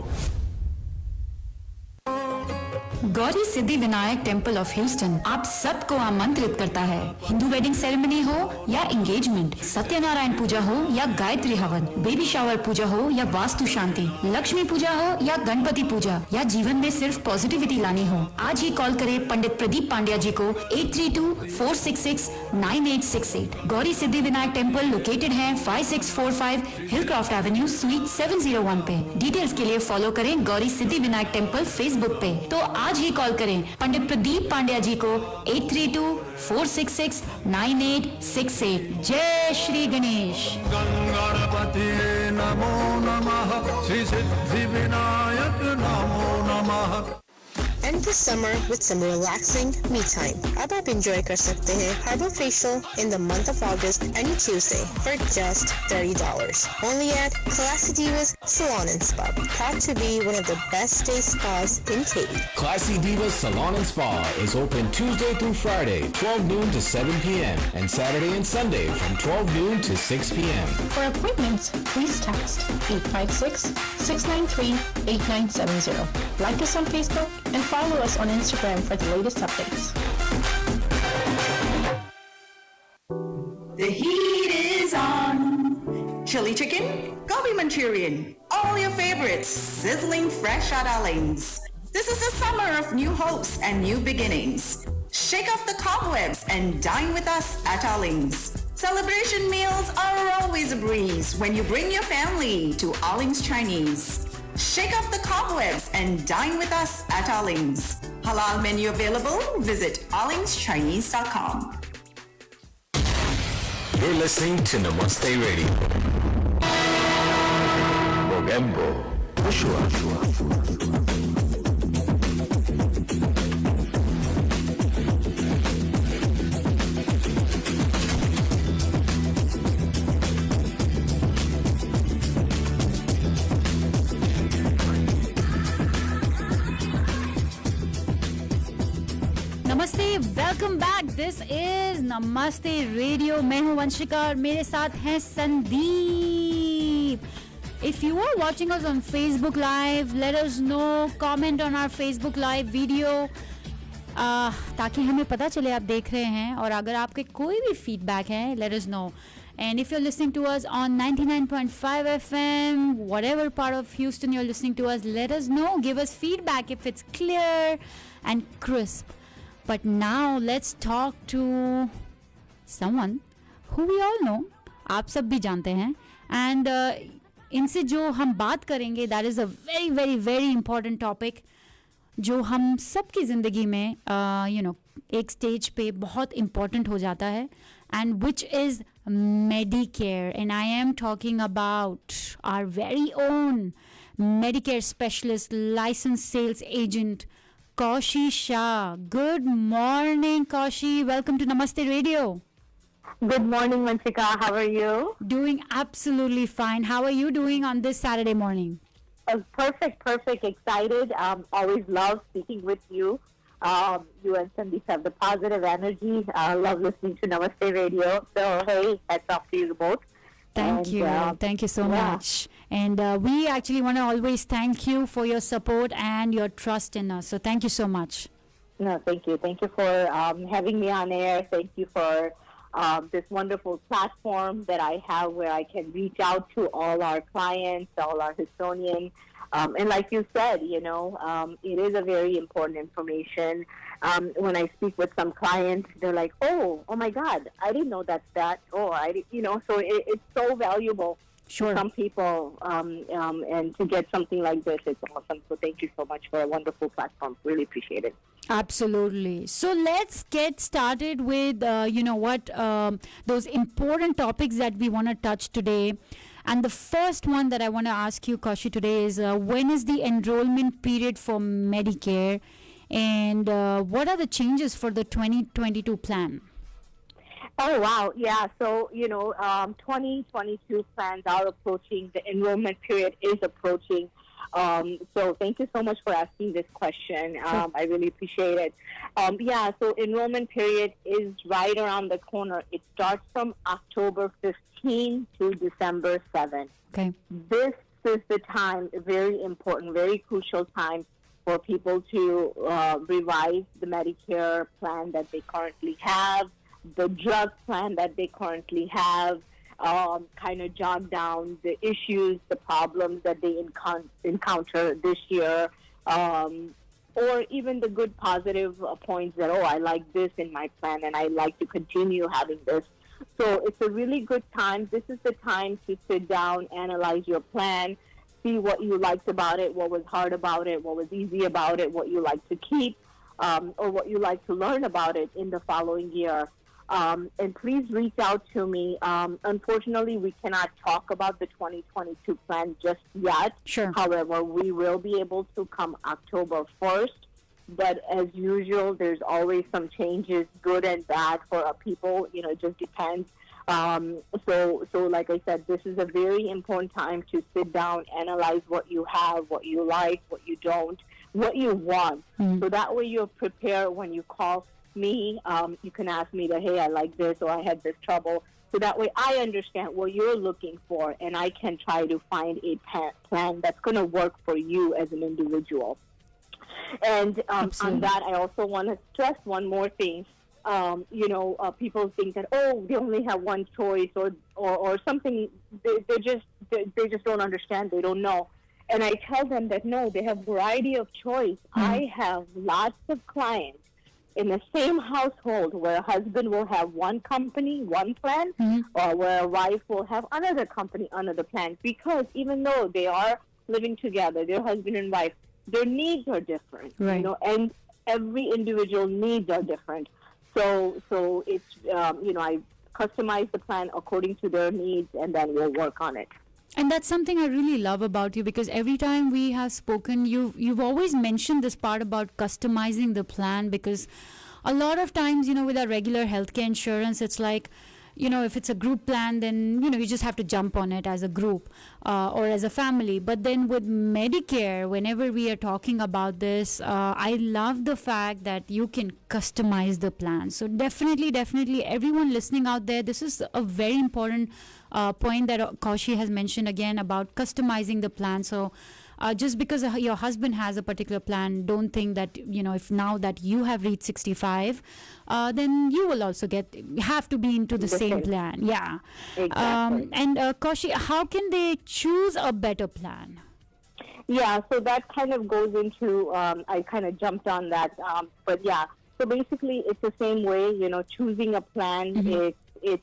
Gauri Siddhi Vinayak temple of Houston आप सबको आमंत्रित करता है. हिंदू वेडिंग सेरेमनी हो या एंगेजमेंट, सत्यनारायण पूजा हो या गायत्री हवन, बेबी शावर पूजा हो या वास्तु शांति, लक्ष्मी पूजा हो या गणपति पूजा, या जीवन में सिर्फ पॉजिटिविटी लानी हो, आज ही कॉल करें पंडित प्रदीप पांड्या जी को 8324669868. गौरी सिद्धि विनायक टेम्पल लोकेटेड है 5645 हिलक्रॉफ्ट एवेन्यू, स्वीट 701 पे. डिटेल्स के लिए फॉलो करें गौरी सिद्धि विनायक टेम्पल फेसबुक पे. तो आज ही कॉल करें पंडित प्रदीप पांड्या जी को 8324669868. जय श्री गणेश. गणपति नमो नमः, श्री सिद्धि विनायक नमो नमः. End the summer with some relaxing me time. अब आप enjoy कर सकते हैं Herbal Facial in the month of August any Tuesday for just $30. Only at Classy Divas Salon and Spa. Proud to be one of the best day spas in Katy. Classy Divas Salon and Spa is open Tuesday through Friday, 12 noon to 7 p.m. and Saturday and Sunday from 12 noon to 6 p.m. For appointments, please text 856-693-8970. Like us on Facebook and follow us on Instagram for the latest updates. The heat is on. Chili chicken, gobi Manchurian, all your favorites, sizzling fresh at Allings. This is the summer of new hopes and new beginnings. Shake off the cobwebs and dine with us at Allings. Celebration meals are always a breeze when you bring your family to Allings Chinese. Shake off the cobwebs and dine with us at Allings. Halal menu available. Visit allingschinese.com. You're listening to Namaste Radio. Mogambo. नमस्ते, welcome back. This is नमस्ते radio. मैं हूं वंशिका और मेरे साथ हैं Sandeep. If you are watching us on Facebook Live, let us know, comment on our Facebook Live video, ताकि हमें पता चले आप देख रहे हैं. और अगर आपके कोई भी फीडबैक है, let us know. And if you're listening to us on 99.5 FM, whatever part of Houston you're listening to us, let us know. Give us feedback if it's clear and crisp. But now let's talk to someone who we all know. आप सब भी जानते हैं. And इनसे जो हम बात करेंगे, that is a very very very important topic जो हम सबकी ज़िंदगी में एक स्टेज पे बहुत important हो जाता है, and which is Medicare. And I am talking about our very own Medicare specialist, licensed sales agent, Kaushi Shah. Good morning, Kaushi. Welcome to Namaste Radio. Good morning, Vanshika. How are you? Doing absolutely fine. How are you doing on this Saturday morning? Perfect. Excited. Always love speaking with you. You and Sandeep have the positive energy. Love listening to Namaste Radio. So, hey, hats off to you both. Thank you. Thank you so much. And we actually want to always thank you for your support and your trust in us. So thank you so much. No, thank you. Thank you for having me on air. Thank you for this wonderful platform that I have where I can reach out to all our clients, all our Houstonians. And like you said, it is a very important information. When I speak with some clients, they're like, oh my God, I didn't know that's that. So it's so valuable to some people. And to get something like this, it's awesome. So thank you so much for a wonderful platform. Really appreciate it. Absolutely. So let's get started with, those important topics that we want to touch today. And the first one that I want to ask you, Kaushi, today is when is the enrollment period for Medicare? And what are the changes for the 2022 plan? Oh, wow. Yeah. So, 2022 plans are approaching. The enrollment period is approaching. So thank you so much for asking this question. I really appreciate it. So enrollment period is right around the corner. It starts from October 15 to December 7. Okay. This is the time, very important, very crucial time for people to revise the Medicare plan that they currently have, the drug plan that they currently have, kind of jog down the issues, the problems that they encounter this year, or even the good positive points that, I like this in my plan and I like to continue having this. So it's a really good time. This is the time to sit down, analyze your plan, see what you liked about it, what was hard about it, what was easy about it, what you like to keep, or what you like to learn about it in the following year. And please reach out to me. Unfortunately, we cannot talk about the 2022 plan just yet. Sure. However, we will be able to come October 1st. But as usual, there's always some changes, good and bad, for people. It just depends. So like I said, this is a very important time to sit down, analyze what you have, what you like, what you don't, what you want. So that way you're prepared when you call me. You can ask me that, hey, I like this, or I had this trouble. So that way I understand what you're looking for, and I can try to find a plan that's going to work for you as an individual. And on that, I also want to stress one more thing. People think that, they only have one choice or something. They just don't understand. They don't know. And I tell them that, no, they have variety of choice. I have lots of clients in the same household where a husband will have one company, one plan, or where a wife will have another company, another plan. Because even though they are living together, their husband and wife, their needs are different, right. And every individual needs are different. So it's, I customize the plan according to their needs, and then we'll work on it. And that's something I really love about you, because every time we have spoken, you've always mentioned this part about customizing the plan, because a lot of times, with our regular healthcare insurance, it's like, if it's a group plan, then, you just have to jump on it as a group or as a family. But then with Medicare, whenever we are talking about this, I love the fact that you can customize the plan. So definitely, everyone listening out there, this is a very important point that Kaushi has mentioned again about customizing the plan. So just because your husband has a particular plan, don't think that, if now that you have reached 65, then you will also have to be into the same plan. Yeah. Exactly. And Kaushi, how can they choose a better plan? Yeah, so that kind of goes into, I kind of jumped on that. But yeah, so basically it's the same way, choosing a plan, it's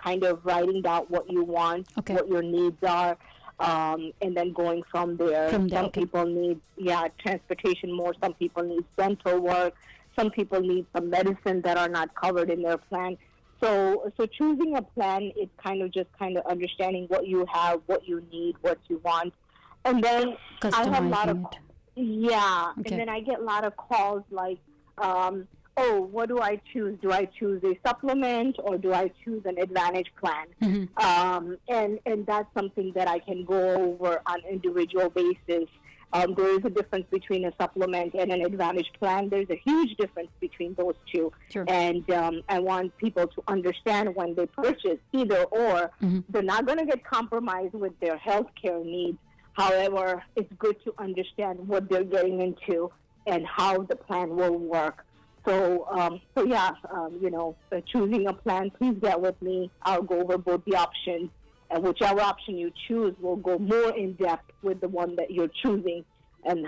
kind of writing down what you want, what your needs are. And then going from there. Some people need, transportation more. Some people need dental work. Some people need some medicine that are not covered in their plan. So choosing a plan is kind of understanding what you have, what you need, what you want. And then I have a lot of, and then I get a lot of calls like, what do I choose? Do I choose a supplement or do I choose an Advantage plan? And that's something that I can go over on an individual basis There is a difference between a supplement and an Advantage plan. There's a huge difference between those two. Sure. And I want people to understand when they purchase either or, they're not going to get compromised with their health care needs. However, it's good to understand what they're getting into and how the plan will work. So, choosing a plan, please get with me. I'll go over both the options. And whichever option you choose will go more in depth with the one that you're choosing and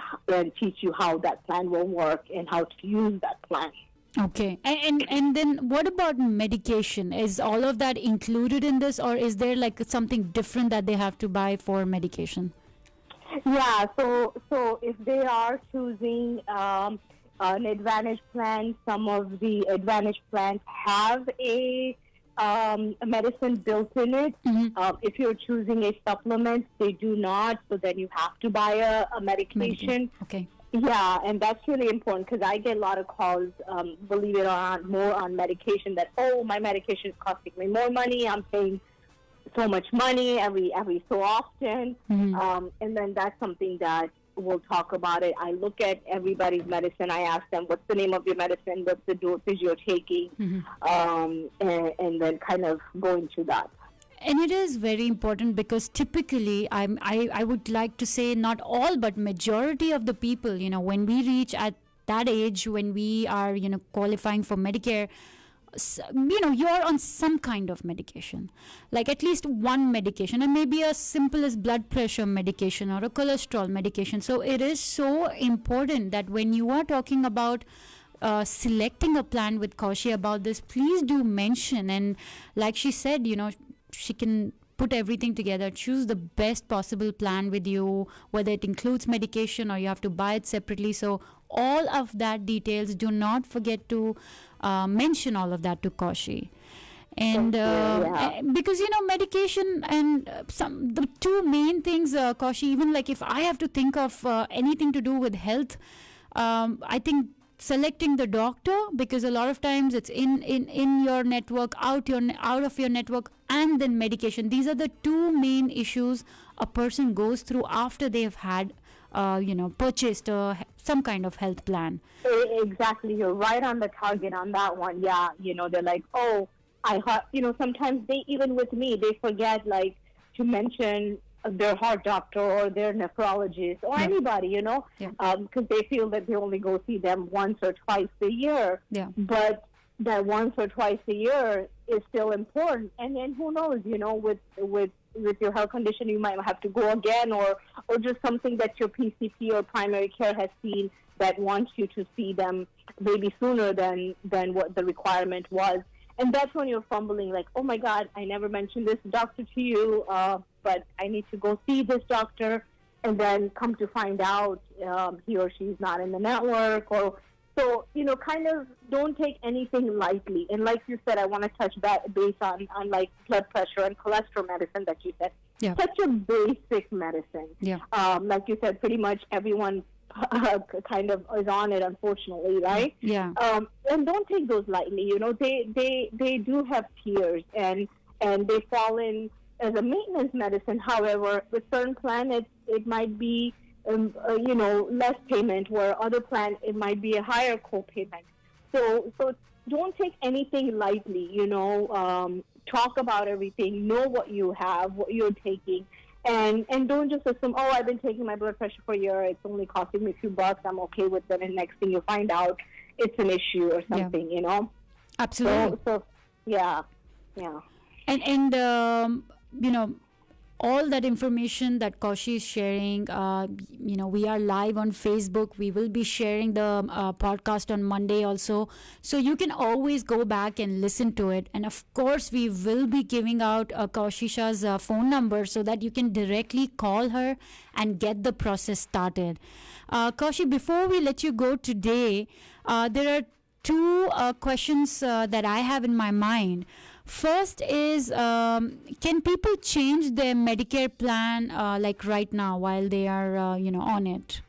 teach you how that plan will work and how to use that plan. Okay. And then what about medication? Is all of that included in this, or is there like something different that they have to buy for medication? Yeah, so if they are choosing an Advantage plan, some of the Advantage plans have a medicine built in it. If you're choosing a supplement, they do not, so then you have to buy a medication. Okay. Yeah, and that's really important because I get a lot of calls, believe it or not, more on medication that, oh, my medication is costing me more money, I'm paying so much money every so often. And then that's something that we'll talk about it. I look at everybody's medicine. I ask them, what's the name of your medicine? What's the dosage you're taking? And then kind of go into that. And it is very important because typically, I would like to say not all, but majority of the people, when we reach at that age, when we are, qualifying for Medicare, you're on some kind of medication, like at least one medication, and maybe as simple as blood pressure medication or a cholesterol medication. So it is so important that when you are talking about selecting a plan with Kaushi about this, please do mention. And like she said, she can put everything together, choose the best possible plan with you, whether it includes medication or you have to buy it separately. So all of that details, do not forget to mention all of that to Kaushi. And because medication and the two main things, Kaushi, even like if I have to think of anything to do with health, I think selecting the doctor, because a lot of times it's in your network, out of your network, and then medication. These are the two main issues a person goes through after they've had purchased some kind of health plan. Exactly, you're right on the target on that one. Yeah, they're like, oh, sometimes they, even with me, they forget like to mention their heart doctor or their nephrologist or anybody, because they feel that they only go see them once or twice a year. Yeah. But that once or twice a year is still important. And then who knows, with your health condition, you might have to go again, or just something that your PCP or primary care has seen that wants you to see them maybe sooner than what the requirement was. And that's when you're fumbling, like, oh my God, I never mentioned this doctor to you, but I need to go see this doctor, and then come to find out he or she's not in the network. So, kind of don't take anything lightly. And like you said, I want to touch base on like blood pressure and cholesterol medicine that you said. Yeah. Such a basic medicine. Yeah. Like you said, pretty much everyone kind of is on it, unfortunately, right? Yeah. And don't take those lightly. They do have tiers, and they fall in as a maintenance medicine. However, with certain plans, it might be less payment, where other plans it might be a higher co-payment. So don't take anything lightly. Talk about everything. Know what you have, what you're taking. And don't just assume, oh, I've been taking my blood pressure for a year, it's only costing me a few bucks, I'm okay with it, and next thing you find out, it's an issue or something, Absolutely. So yeah. And all that information that Kaushi is sharing, we are live on Facebook. We will be sharing the podcast on Monday also. So you can always go back and listen to it. And of course, we will be giving out Kaushisha's phone number so that you can directly call her and get the process started. Kaushi, before we let you go today, there are two questions that I have in my mind. First is, can people change their Medicare plan like right now while they are, on it?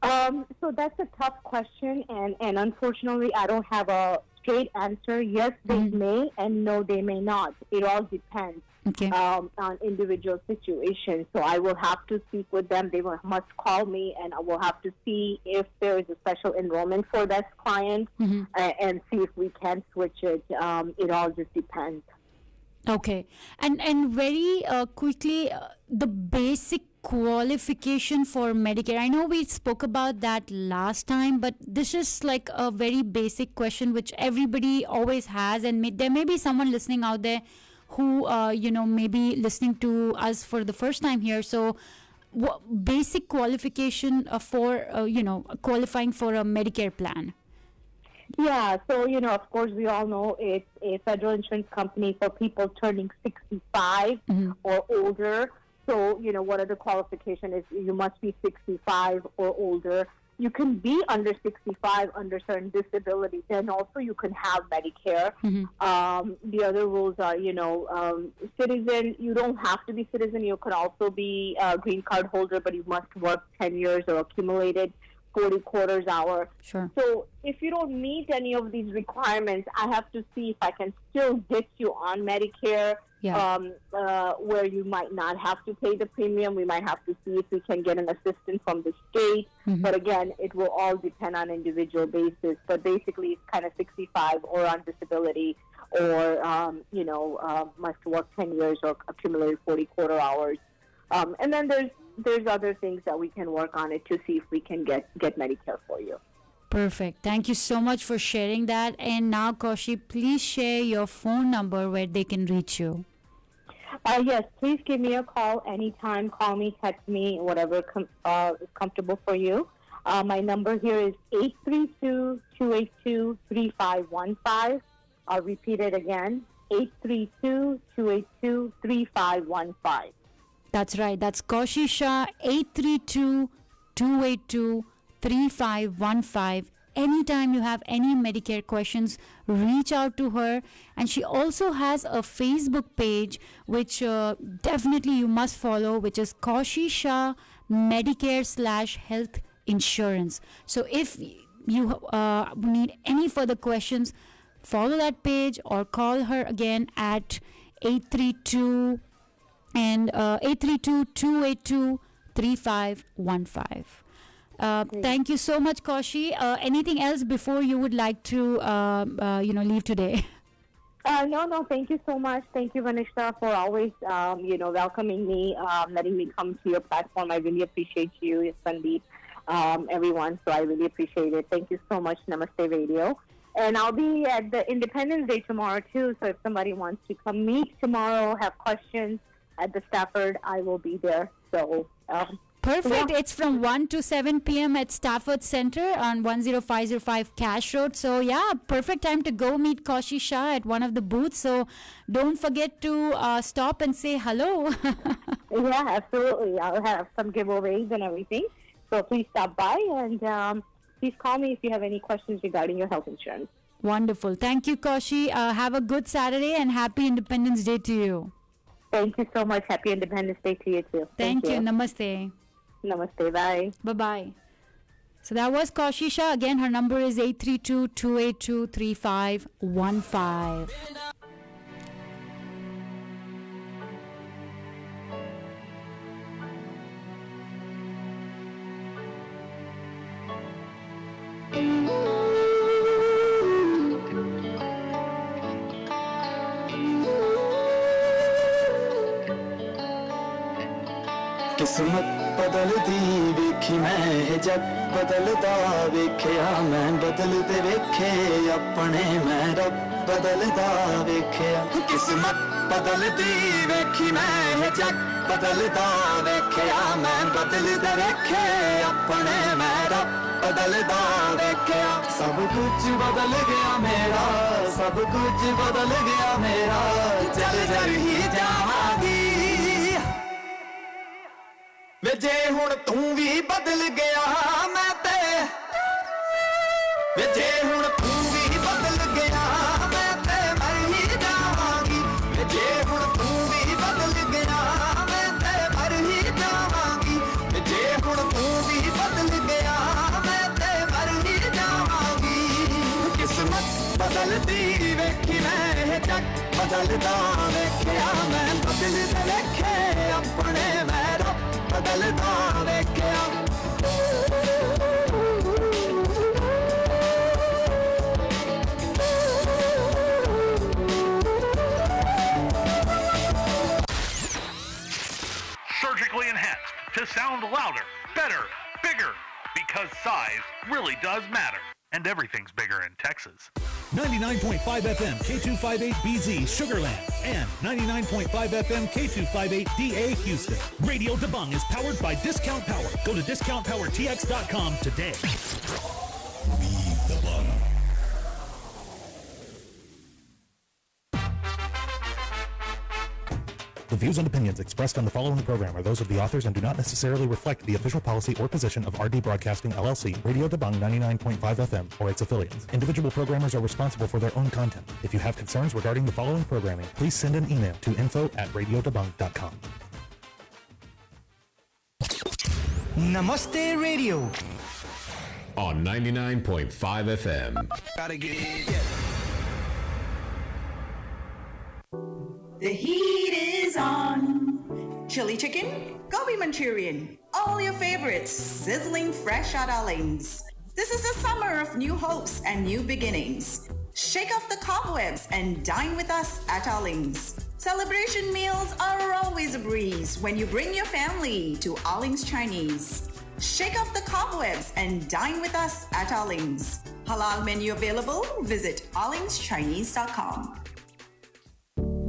So that's a tough question, and unfortunately, I don't have a straight answer. Yes, they may, and no, they may not. It all depends on individual situations. So I will have to speak with them. They must call me, and I will have to see if there is a special enrollment for that client and see if we can switch it. It all just depends. Okay. And very quickly, the basic qualification for Medicare. I know we spoke about that last time, but this is like a very basic question which everybody always has, and there may be someone listening out there who may be listening to us for the first time here. So basic qualification for qualifying for a Medicare plan. Yeah, so, of course, we all know it's a federal insurance company for people turning 65 or older. So, what are the qualifications is you must be 65 or older. You can be under 65 under certain disabilities, and also you can have Medicare. The other rules are, citizen. You don't have to be citizen. You can also be a green card holder, but you must work 10 years or accumulated 40 quarters hour. Sure. So if you don't meet any of these requirements, I have to see if I can still get you on Medicare, where you might not have to pay the premium. We might have to see if we can get an assistance from the state. But again, it will all depend on individual basis. But basically, it's kind of 65 or on disability or, must work 10 years or accumulate 40 quarter hours. And then there's other things that we can work on it to see if we can get Medicare for you. Perfect. Thank you so much for sharing that. And now, Kaushi, please share your phone number where they can reach you. Yes, please give me a call anytime. Call me, text me, whatever is comfortable for you. My number here is 832-282-3515. I'll repeat it again, 832-282-3515. That's right. That's Kaushi Shah, 832-282-3515. Anytime you have any Medicare questions, reach out to her. And she also has a Facebook page, which definitely you must follow, which is Kaushi Shah Medicare/Health Insurance. So if you need any further questions, follow that page or call her again at 832-282-3515. Thank you so much, Kaushi. Anything else before you would like to, leave today? No. Thank you so much. Thank you, Vanishta, for always, welcoming me, letting me come to your platform. I really appreciate you, Sandeep, everyone. So I really appreciate it. Thank you so much, Namaste Radio. And I'll be at the Independence Day tomorrow, too. So if somebody wants to come meet tomorrow, have questions at the Stafford, I will be there. So perfect. Yeah. It's from 1 to 7 p.m. at Stafford Center on 10505 Cash Road. So, perfect time to go meet Kaushi Shah at one of the booths. So, don't forget to stop and say hello. Yeah, absolutely. I'll have some giveaways and everything. So, please stop by and please call me if you have any questions regarding your health insurance. Wonderful. Thank you, Kaushi. Have a good Saturday and happy Independence Day to you. Thank you so much. Happy Independence Day to you, too. Thank you. Namaste. Namaste. Bye. Bye-bye. So that was Kaushi Shah. Again, her number is 832-282-3515. किस्मत बदलदी वेखी मैं जग बदलदा वेखिया मैं बदलदे वेखे अपने मैं रब बदलदा वेखिया किस्मत बदलदी वेखी मैं जग बदलदा वेखिया मैं बदलदे वेखे अपने मैं रब बदलदा वेखिया सब कुछ बदल गया मेरा सब कुछ बदल गया मेरा चल जल ही जावांगी वे जे हुण तू भी बदल गया मैं ते वे जे हुण तू भी बदल गया मैं ते मर ही जावांगी वे जे हुण तू भी बदल गया मैं ते मर ही जावांगी वे जे हुण तू भी बदल गया मैं ते मर ही जावांगी किस्मत बदल बदलदा वेख्या मैं बदलदे वेखे अपने मैं रब बदलदा वेख्या Surgically enhanced to sound louder, better, bigger, because size really does matter. And everything's bigger in Texas. 99.5 FM K258BZ Sugarland and 99.5 FM K258DA Houston. Radio Dabang is powered by Discount Power. Go to discountpowertx.com today. Be Dabang. The views and opinions expressed on the following program are those of the authors and do not necessarily reflect the official policy or position of RD Broadcasting LLC, Radio Dabang 99.5 FM, or its affiliates. Individual programmers are responsible for their own content. If you have concerns regarding the following programming, please send an email to info@radiodabang.com. Namaste Radio on 99.5 FM. Gotta get it. The heat is on. Chili chicken, gobi Manchurian, all your favorites, sizzling fresh out our lanes. This is the summer of new hopes and new beginnings. Shake off the cobwebs and dine with us at our lanes. Celebration meals are always a breeze when you bring your family to Arling's Chinese. Shake off the cobwebs and dine with us at our lanes. Halal menu available? Visit arlingschinese.com.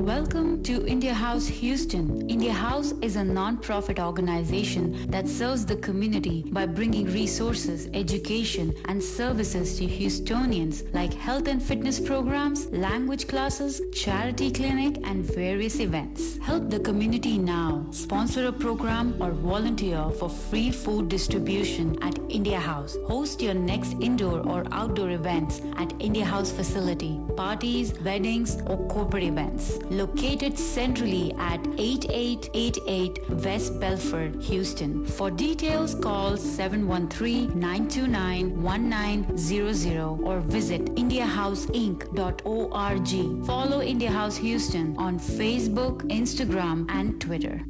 Welcome to India House Houston. India House is a non-profit organization that serves the community by bringing resources, education, and services to Houstonians like health and fitness programs, language classes, charity clinic, and various events. Help the community now. Sponsor a program or volunteer for free food distribution at India House. Host your next indoor or outdoor events at India House facility, parties, weddings, or corporate events. Located centrally at 8888 West Belford, Houston. For details, call 713-929-1900 or visit indiahouseinc.org. Follow India House Houston on Facebook, Instagram, and Twitter.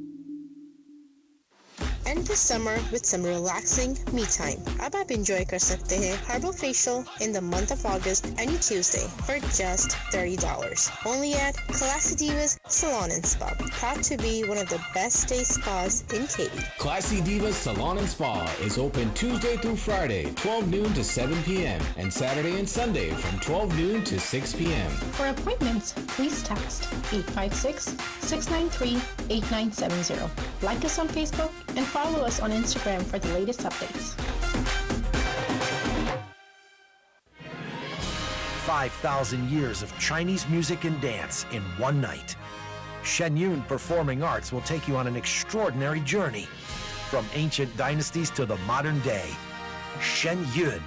End the summer with some relaxing me time. अब आप enjoy कर सकते हैं Herbal Facial in the month of August any Tuesday for just $30. Only at Classy Divas Salon and Spa. Proud to be one of the best day spas in Katy. Classy Divas Salon and Spa is open Tuesday through Friday, 12 noon to 7 p.m. and Saturday and Sunday from 12 noon to 6 p.m. For appointments, please text 856-693-8970. Like us on Facebook and follow us on Instagram for the latest updates. 5,000 years of Chinese music and dance in one night. Shen Yun Performing Arts will take you on an extraordinary journey from ancient dynasties to the modern day. Shen Yun.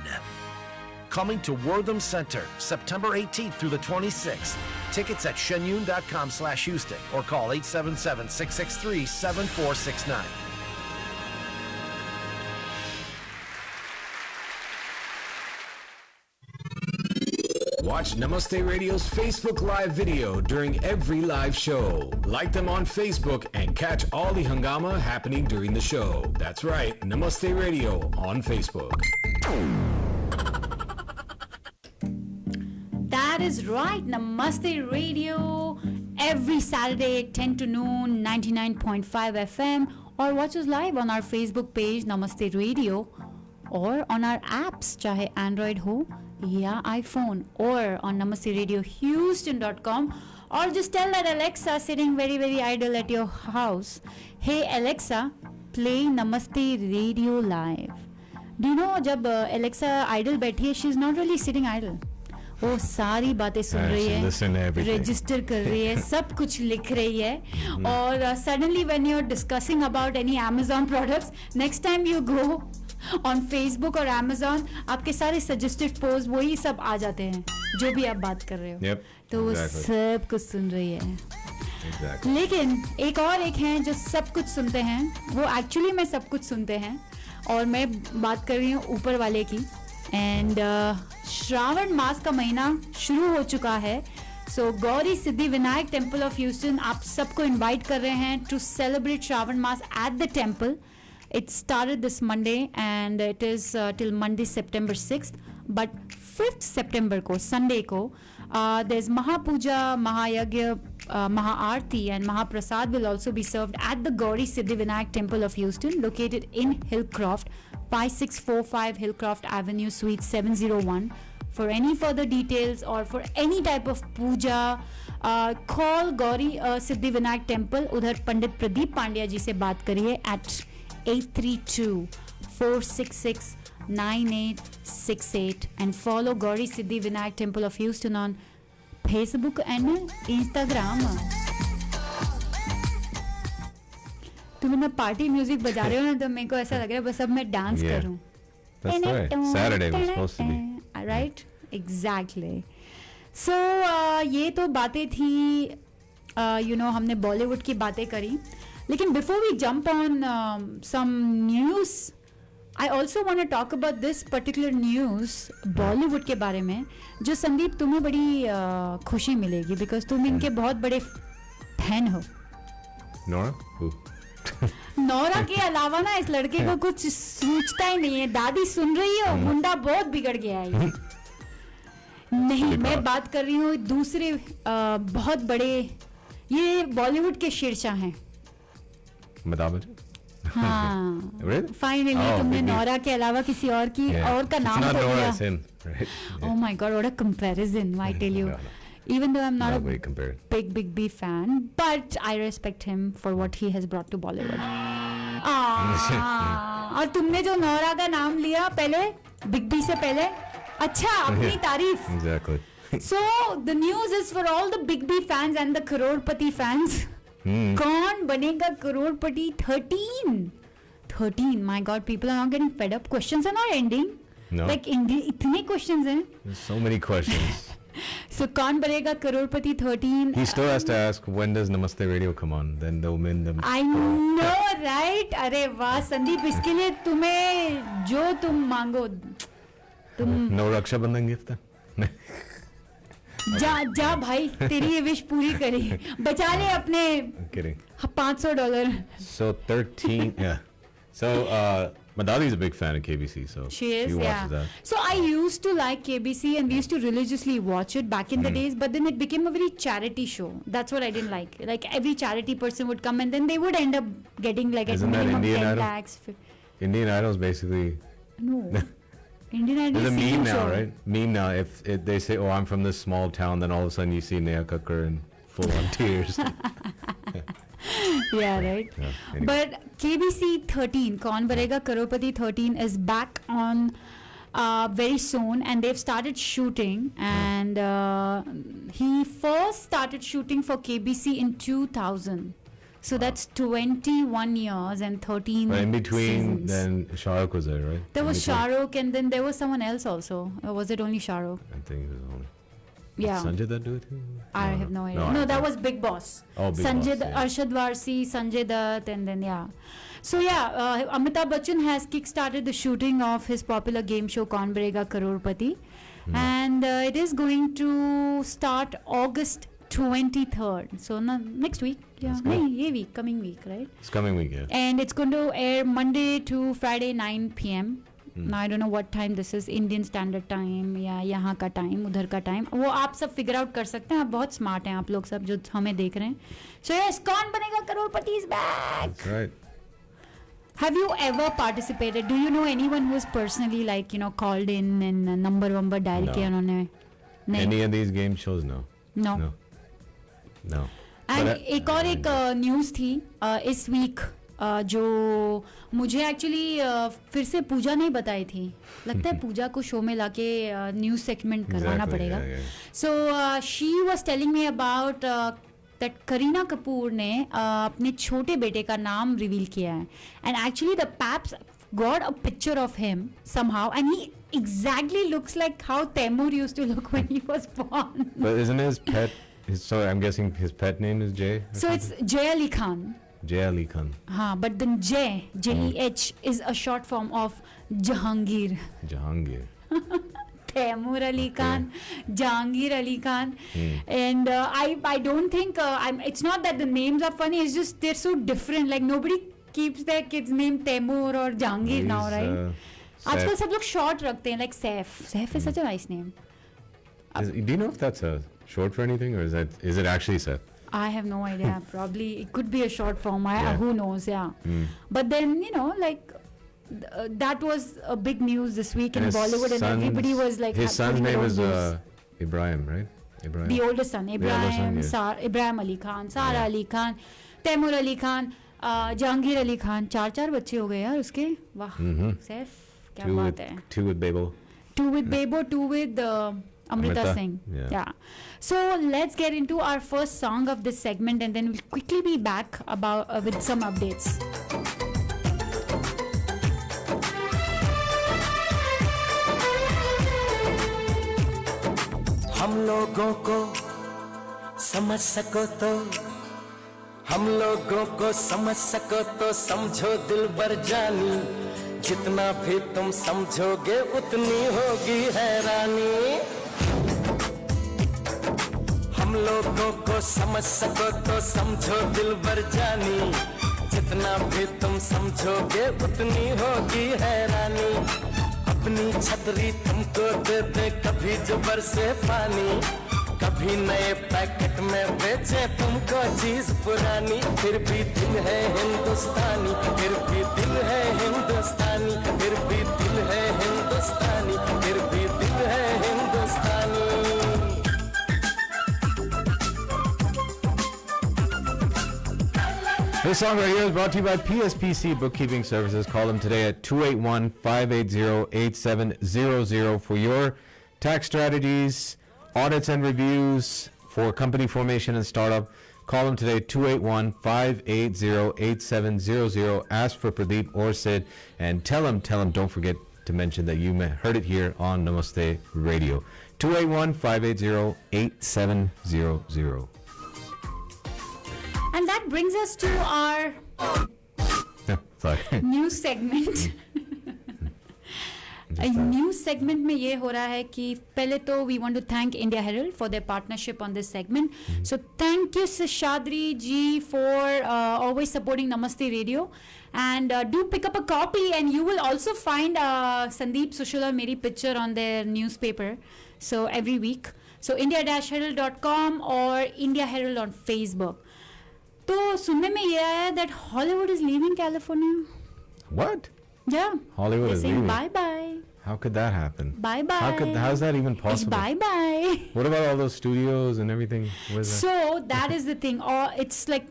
Coming to Wortham Center, September 18th through the 26th. Tickets at shenyun.com/Houston or call 877-663-7469. Watch Namaste Radio's Facebook Live video during every live show. Like them on Facebook and catch all the hangama happening during the show. That's right, Namaste Radio on Facebook. That is right, Namaste Radio. Every Saturday at 10 to noon, 99.5 FM. Or watch us live on our Facebook page, Namaste Radio. Or on our apps, chahe Android ho या iPhone, or on namasteradiohouston.com, or just tell that Alexa sitting very very idle at your house, hey Alexa, play Namaste Radio live. Do you know जब Alexa idle बैठी है, she is not really sitting idle. वो सारी बातें सुन रही है, register कर रही है, सब कुछ लिख रही है. और suddenly when you're discussing about any Amazon products, next time you go on Facebook और Amazon, आपके सारे suggested posts वही सब आ जाते हैं जो भी आप बात कर रहे हो. तो वो सब कुछ सुन रही है. लेकिन एक हैं जो सब कुछ सुनते हैं, वो एक्चुअली में सब कुछ सुनते हैं, और मैं बात कर रही हूँ ऊपर वाले की. एंड श्रावण मास का महीना शुरू हो चुका है, So Gauri Siddhi Vinayak temple of Houston आप सबको इनवाइट कर रहे हैं टू सेलिब्रेट श्रावण मास at the temple. It started this Monday and it is till Monday September 6th. But 5th September को Sunday को there's Mahapuja, Mahayagya, Mahaarti and Mahaprasad will also be served at the Gauri Siddhi Vinayak Temple of Houston, located in Hillcroft, 5645 Hillcroft Avenue, Suite 701. For any further details or for any type of puja, call Gauri Siddhi Vinayak Temple. उधर पंडित प्रदीप पांड्या जी से बात करिए at 832-466-9868 and follow Gauri Siddhi Vinayak Temple of Houston on Facebook and Instagram. तुम ना party music बजा रहे हो ना तो मेरे को ऐसा लग रहा है बस अब मैं डांस करूं. That's right. Saturday was supposed to be. Right? Exactly. So ये तो बातें थी हमने बॉलीवुड की बातें करी. लेकिन before we jump on some news I also want to talk about this particular news Bollywood के बारे में जो संदीप तुम्हें बड़ी खुशी मिलेगी बिकॉज तुम इनके बहुत बड़े फैन हो. नौरा के अलावा ना इस लड़के को कुछ सोचता ही नहीं है. दादी सुन रही हो मुंडा बहुत बिगड़ गया है. नहीं मैं बात कर रही हूँ दूसरे बहुत बड़े ये बॉलीवुड के शेरशाह हैं. हाँ फाइनली तुमने नौरा के अलावा किसी और की और का नाम बोल दिया. Oh my God, what a comparison! I tell you, even though I'm not a big B fan, but I respect him for what he has brought to Bollywood. और तुमने जो नौरा का नाम लिया पहले बिग बी से पहले अच्छा अपनी तारीफ. Exactly. So the news is for all the Big B fans and the Crorepati fans. कौन बनेगा करोड़पति 13 my God, people are not getting fed up. Questions are not ending. No. Like इतने questions हैं. There's so many questions. So कौन बनेगा करोड़पति 13? He still has to ask when does Namaste Radio come on, then they'll win them. I know, right? अरे वाह संदीप, इसके लिए तुम्हें जो तुम मांगो तुम. No Rakshabandhan gift. जा भाई तेरी ये विश पूरी करी. बचा ले अपने $500. So 13, yeah. So Madali's a big fan of KBC, so she watches that. So I used to like KBC and we used to religiously watch it back in the days, but then it became a very charity show. That's what I didn't like. Like every charity person would come and then they would end up getting like at minimum 10 lakhs. Indian Idol is basically no. Indian Idol is a meme now, show. right? Meme now. If they say, "Oh, I'm from this small town," then all of a sudden you see Neha Kakkar in full-on tears. Yeah, right. Yeah, anyway. But KBC 13, Kaun Banega Crorepati 13 is back on very soon, and they've started shooting. And he first started shooting for KBC in 2000. So that's 21 years and 13 But in between, seasons. then Shah Rukh was there, right? There was Shah Rukh and then there was someone else also. Or was it only Shah Rukh? I think it was only. Yeah. Did Sanjay Dutt do it too? I have no idea. No, that was Big Boss. Oh, Big Sanjay Boss, yeah. Arshad Varsi, Sanjay Dutt, and then So Amitabh Bachchan has kick-started the shooting of his popular game show Kaun Banega Crorepati, and it is going to start August 23rd. So next week. Yeah, ye week, coming week, right? It's coming week, yeah. And it's going to air Monday to Friday 9 p.m. Now I don't know what time this is, Indian Standard Time या यहाँ का time उधर का time वो आप सब figure out कर सकते हैं. आप बहुत स्मार्ट हैं आप लोग सब जो हमें देख रहे हैं. So yes, कौन बनेगा करोड़पति is back. That's right. Have you ever participated? Do you know anyone who's personally like called in and number dial किया उन्होंने? नहीं. Any of these game shows? No. And एक और एक न्यूज़ थी इस वीक जो मुझे एक्चुअली फिर से पूजा नहीं बताई थी. लगता है पूजा को शो में लाके न्यूज़ सेगमेंट करवाना पड़ेगा. So she was telling me about that Kareena Kapoor ने अपने छोटे बेटे का नाम रिवील किया है. And actually the paps got a picture of him somehow and he exactly looks like how Taimur used to look when he was born. But isn't his pet, so I'm guessing his pet name is Jay? So it's Jay Ali Khan. Jay Ali Khan. But then J-E-H is a short form of Jahangir. Jahangir. Taimur Ali Khan, Jahangir Ali Khan, and I don't think it's not that the names are funny. It's just they're so different. Like nobody keeps their kids name Taimur or Jahangir now, right? आजकल सब लोग short रखते हैं, like Saif. Saif is such a nice name. Do you know if that's a short for anything, or is it actually Saif? I have no idea. Probably it could be a short form. Who knows? Yeah. But then like that was a big news this week in Bollywood, and everybody was like. His son's name is Ibrahim, right? Ibrahim. The oldest son, Ibrahim. Ibrahim Ali Khan, Sara Ali Khan, Taimur Ali Khan, Jahangir Ali Khan. 4 बच्चे हो गए यार उसके. वाह. Saif. क्या बात है. 2 with Bebo. 2 with Bebo. 2 with Amrita Singh. Yeah. So let's get into our first song of this segment, and then we'll quickly be back with some updates. हम लोगों को समझ सको तो हम लोगों को समझ सको तो समझो दिलबर जानी जितना भी तुम समझोगे उतनी होगी हैरानी हम लोगों को समझ सको तो समझो दिलबर जानी जितना भी तुम समझोगे उतनी होगी हैरानी अपनी छतरी तुमको दे दे कभी जो बरसे पानी कभी नए पैकेट में बेचे तुमको चीज पुरानी फिर भी दिल है हिंदुस्तानी फिर भी दिल है हिंदुस्तानी फिर भी दिल है हिंदुस्तानी फिर भी दिल है हिंदुस्तानी This song right here is brought to you by PSPC Bookkeeping Services. Call them today at 281-580-8700 for your tax strategies, audits and reviews for company formation and startup. Call them today, 281-580-8700. Ask for Pradeep or Sid and tell them, don't forget to mention that you heard it here on Namaste Radio. 281-580-8700. And that brings us to our new segment. A new segment में ये हो रहा है कि पहले तो we want to thank India Herald for their partnership on this segment. So thank you Seshadri ji for always supporting Namaste Radio, and do pick up a copy, and you will also find Sandeep Sushila Meri picture on their newspaper. So every week. So india-herald.com or India Herald on Facebook. तो सुनने में ये आया that Hollywood is leaving California. What? Yeah. Hollywood is leaving. Bye-bye. How could that happen? Bye-bye. How's that even possible? Bye-bye. What about all those studios and everything? So that is the thing. It's like,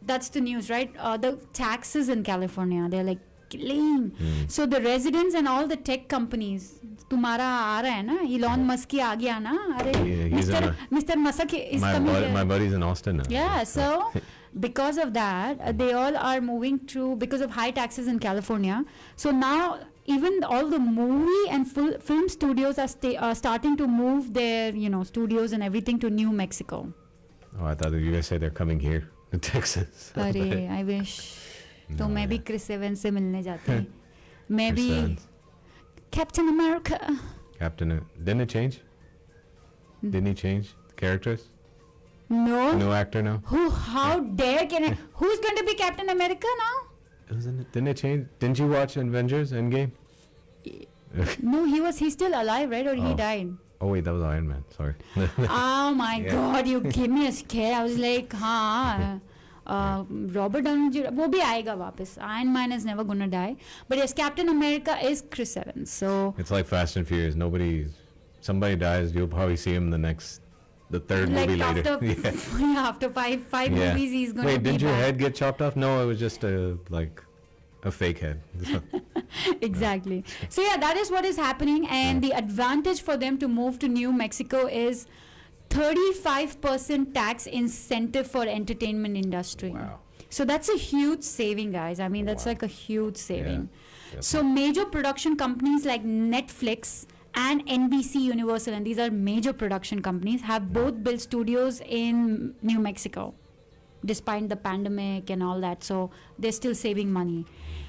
that's the news, right? The taxes in California, they're like killing. So the residents and all the tech companies, तुम्हारा आ रहा है ना, Elon Musk की आ गया ना, अरे Mr. Musk is coming here. My buddy's in Austin now. Yeah, so because of that, they all are moving to, because of high taxes in California. So now even all the movie and film studios are starting to move their, studios and everything to New Mexico. Oh, I thought that you guys said they're coming here to Texas. अरे, I wish. तो मैं भी Chris Evans से मिलने जाती. मैं भी Captain America. Didn't it change? Didn't he change the characters? No. No actor now? How dare who's going to be Captain America now? Didn't it change? Didn't you watch Avengers Endgame? No, he's still alive, right? Or he died? Oh wait, that was Iron Man. Sorry. Oh my God, you gave me a scare. I was like, Robert Downey Jr. वो भी आएगा वापस. Iron Man is never gonna die. But yes, Captain America is Chris Evans. So it's like Fast and Furious. Somebody dies, you'll probably see him the third movie later. After five movies, he's gonna. Wait, didn't your head get chopped off? No, it was just a fake head. Exactly. So yeah, that is what is happening, and the advantage for them to move to New Mexico is 35% tax incentive for entertainment industry. Wow. So that's a huge saving, guys. I mean, that's like a huge saving. Yeah, so major production companies like Netflix and NBC Universal, and these are major production companies, have both built studios in New Mexico, despite the pandemic and all that. So they're still saving money.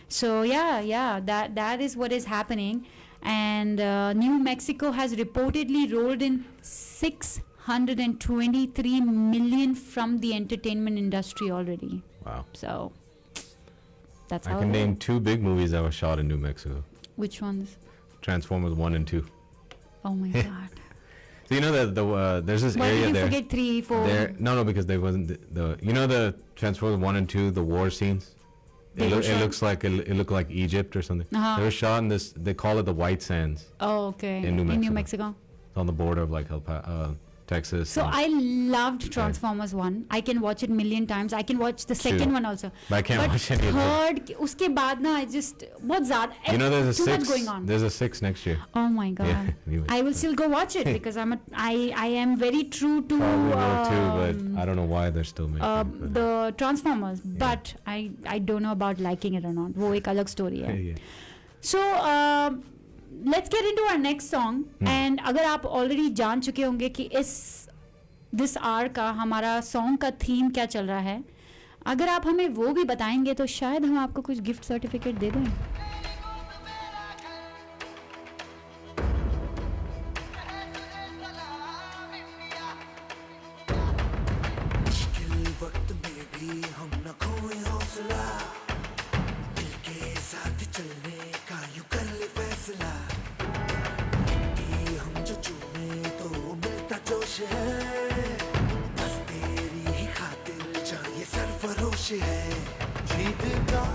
So yeah, that is what is happening. And New Mexico has reportedly rolled in 623 million from the entertainment industry already. Wow. So that's I how can name 2 big movies that were shot in New Mexico. Which ones? Transformers 1 and 2. Oh my God. So you know that there's this Why area did you there. forget 3, 4? No, because they wasn't the you know the Transformers 1 and 2, the war scenes. It looks like it looked like Egypt or something. Uh-huh. They were shot in this. They call it the White Sands. Oh, okay. In New Mexico. It's on the border of like Texas. So I loved Transformers 1. I can watch it million times. I can watch the second one also. But I can't watch any of them. Third, उसके बाद ना I just बहुत ज़्यादा. You know there's a too 6. much going on. There's a 6 next year. Oh my God. Yeah, anyway. I will still go watch it because I am very true to Probably will too, but I don't know why they're still making it. the Transformers. But I don't know about liking it or not. वो एक अलग story है. Yeah. So let's get into our next song. And अगर आप already जान चुके होंगे कि this hour का हमारा song का theme क्या चल रहा है, अगर आप हमें वो भी बताएंगे तो शायद हम आपको कुछ gift certificate दे दें. जीत का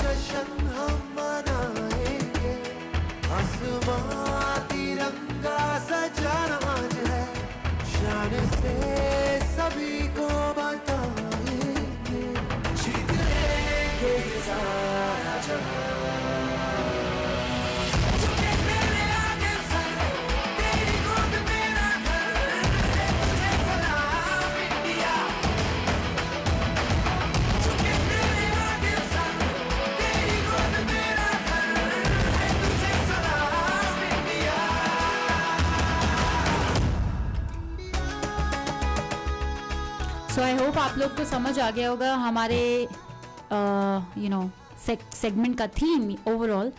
जश्न हम मनाएंगे, आसमां तिरंगा सजाना आज है, शान से सभी को बताएंगे, जीत लेंगे ये सारा जहां। So I hope आप लोग को समझ आ गया होगा हमारे segment का theme overall.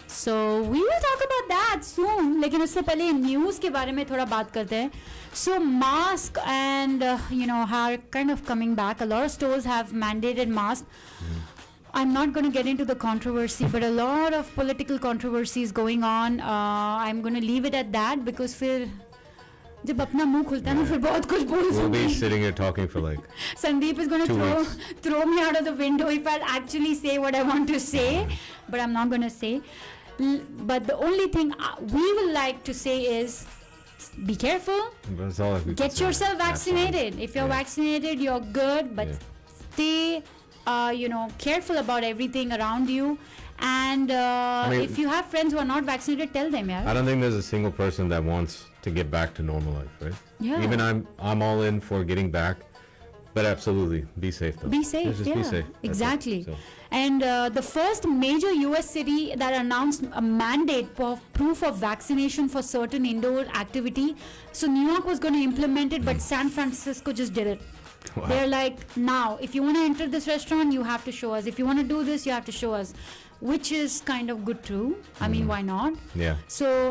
So we will talk about that soon. लेकिन उससे पहले news के बारे में थोड़ा बात करते हैं. So mask and are kind of coming back. A lot of stores have mandated masks. I'm not going to get into the controversy, but a lot of political controversy is going on. I'm going to leave it at that because फिर जब अपना मुंह खुलता है ना फिर बहुत कुछ बोल सकते हैं. We'll be sitting here talking for like Sandeep is going to throw me out of the window if I actually say what I want to say, but I'm not going to say. But the only thing we will like to say is be careful. That's all Get yourself vaccinated. If you're vaccinated, you're good, but stay careful about everything around you. And if you have friends who are not vaccinated, tell them. Yeah. I don't think there's a single person that wants to get back to normal life, right? Yeah. Even I'm all in for getting back, but absolutely be safe though. Be safe. Just be safe. Exactly. So. And the first major US city that announced a mandate for proof of vaccination for certain indoor activity. So New York was going to implement it, but San Francisco just did it. Wow. They're like, now, if you want to enter this restaurant, you have to show us. If you want to do this, you have to show us. Which is kind of good too. I mean, why not? Yeah. So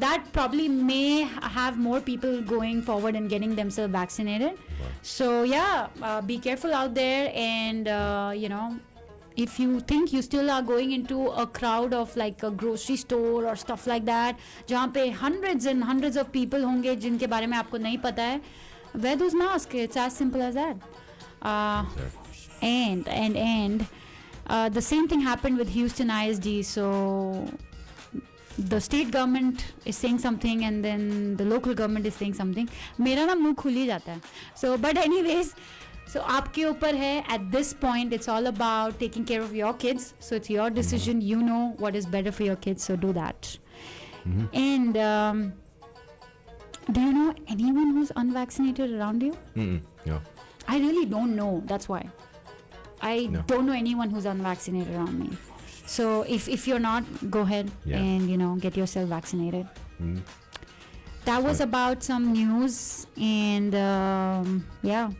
that probably may have more people going forward and getting themselves vaccinated. Wow. So yeah, be careful out there, and if you think you still are going into a crowd of like a grocery store or stuff like that, जहाँ पे hundreds and hundreds of people होंगे जिनके बारे में आपको नहीं पता है, wear those masks. It's as simple as that. And the same thing happened with Houston ISD. So the state government is saying something and then the local government is saying something. मेरा ना मुंह खुल ही जाता है. So but anyways, so आपके ऊपर है. At this point, it's all about taking care of your kids. So it's your decision. You know what is better for your kids. So do that. And do you know anyone who's unvaccinated around you? No. I really don't know. That's why. I don't know anyone who's unvaccinated around me. So if you're not, go ahead and get yourself vaccinated. That was about some news, and yeah.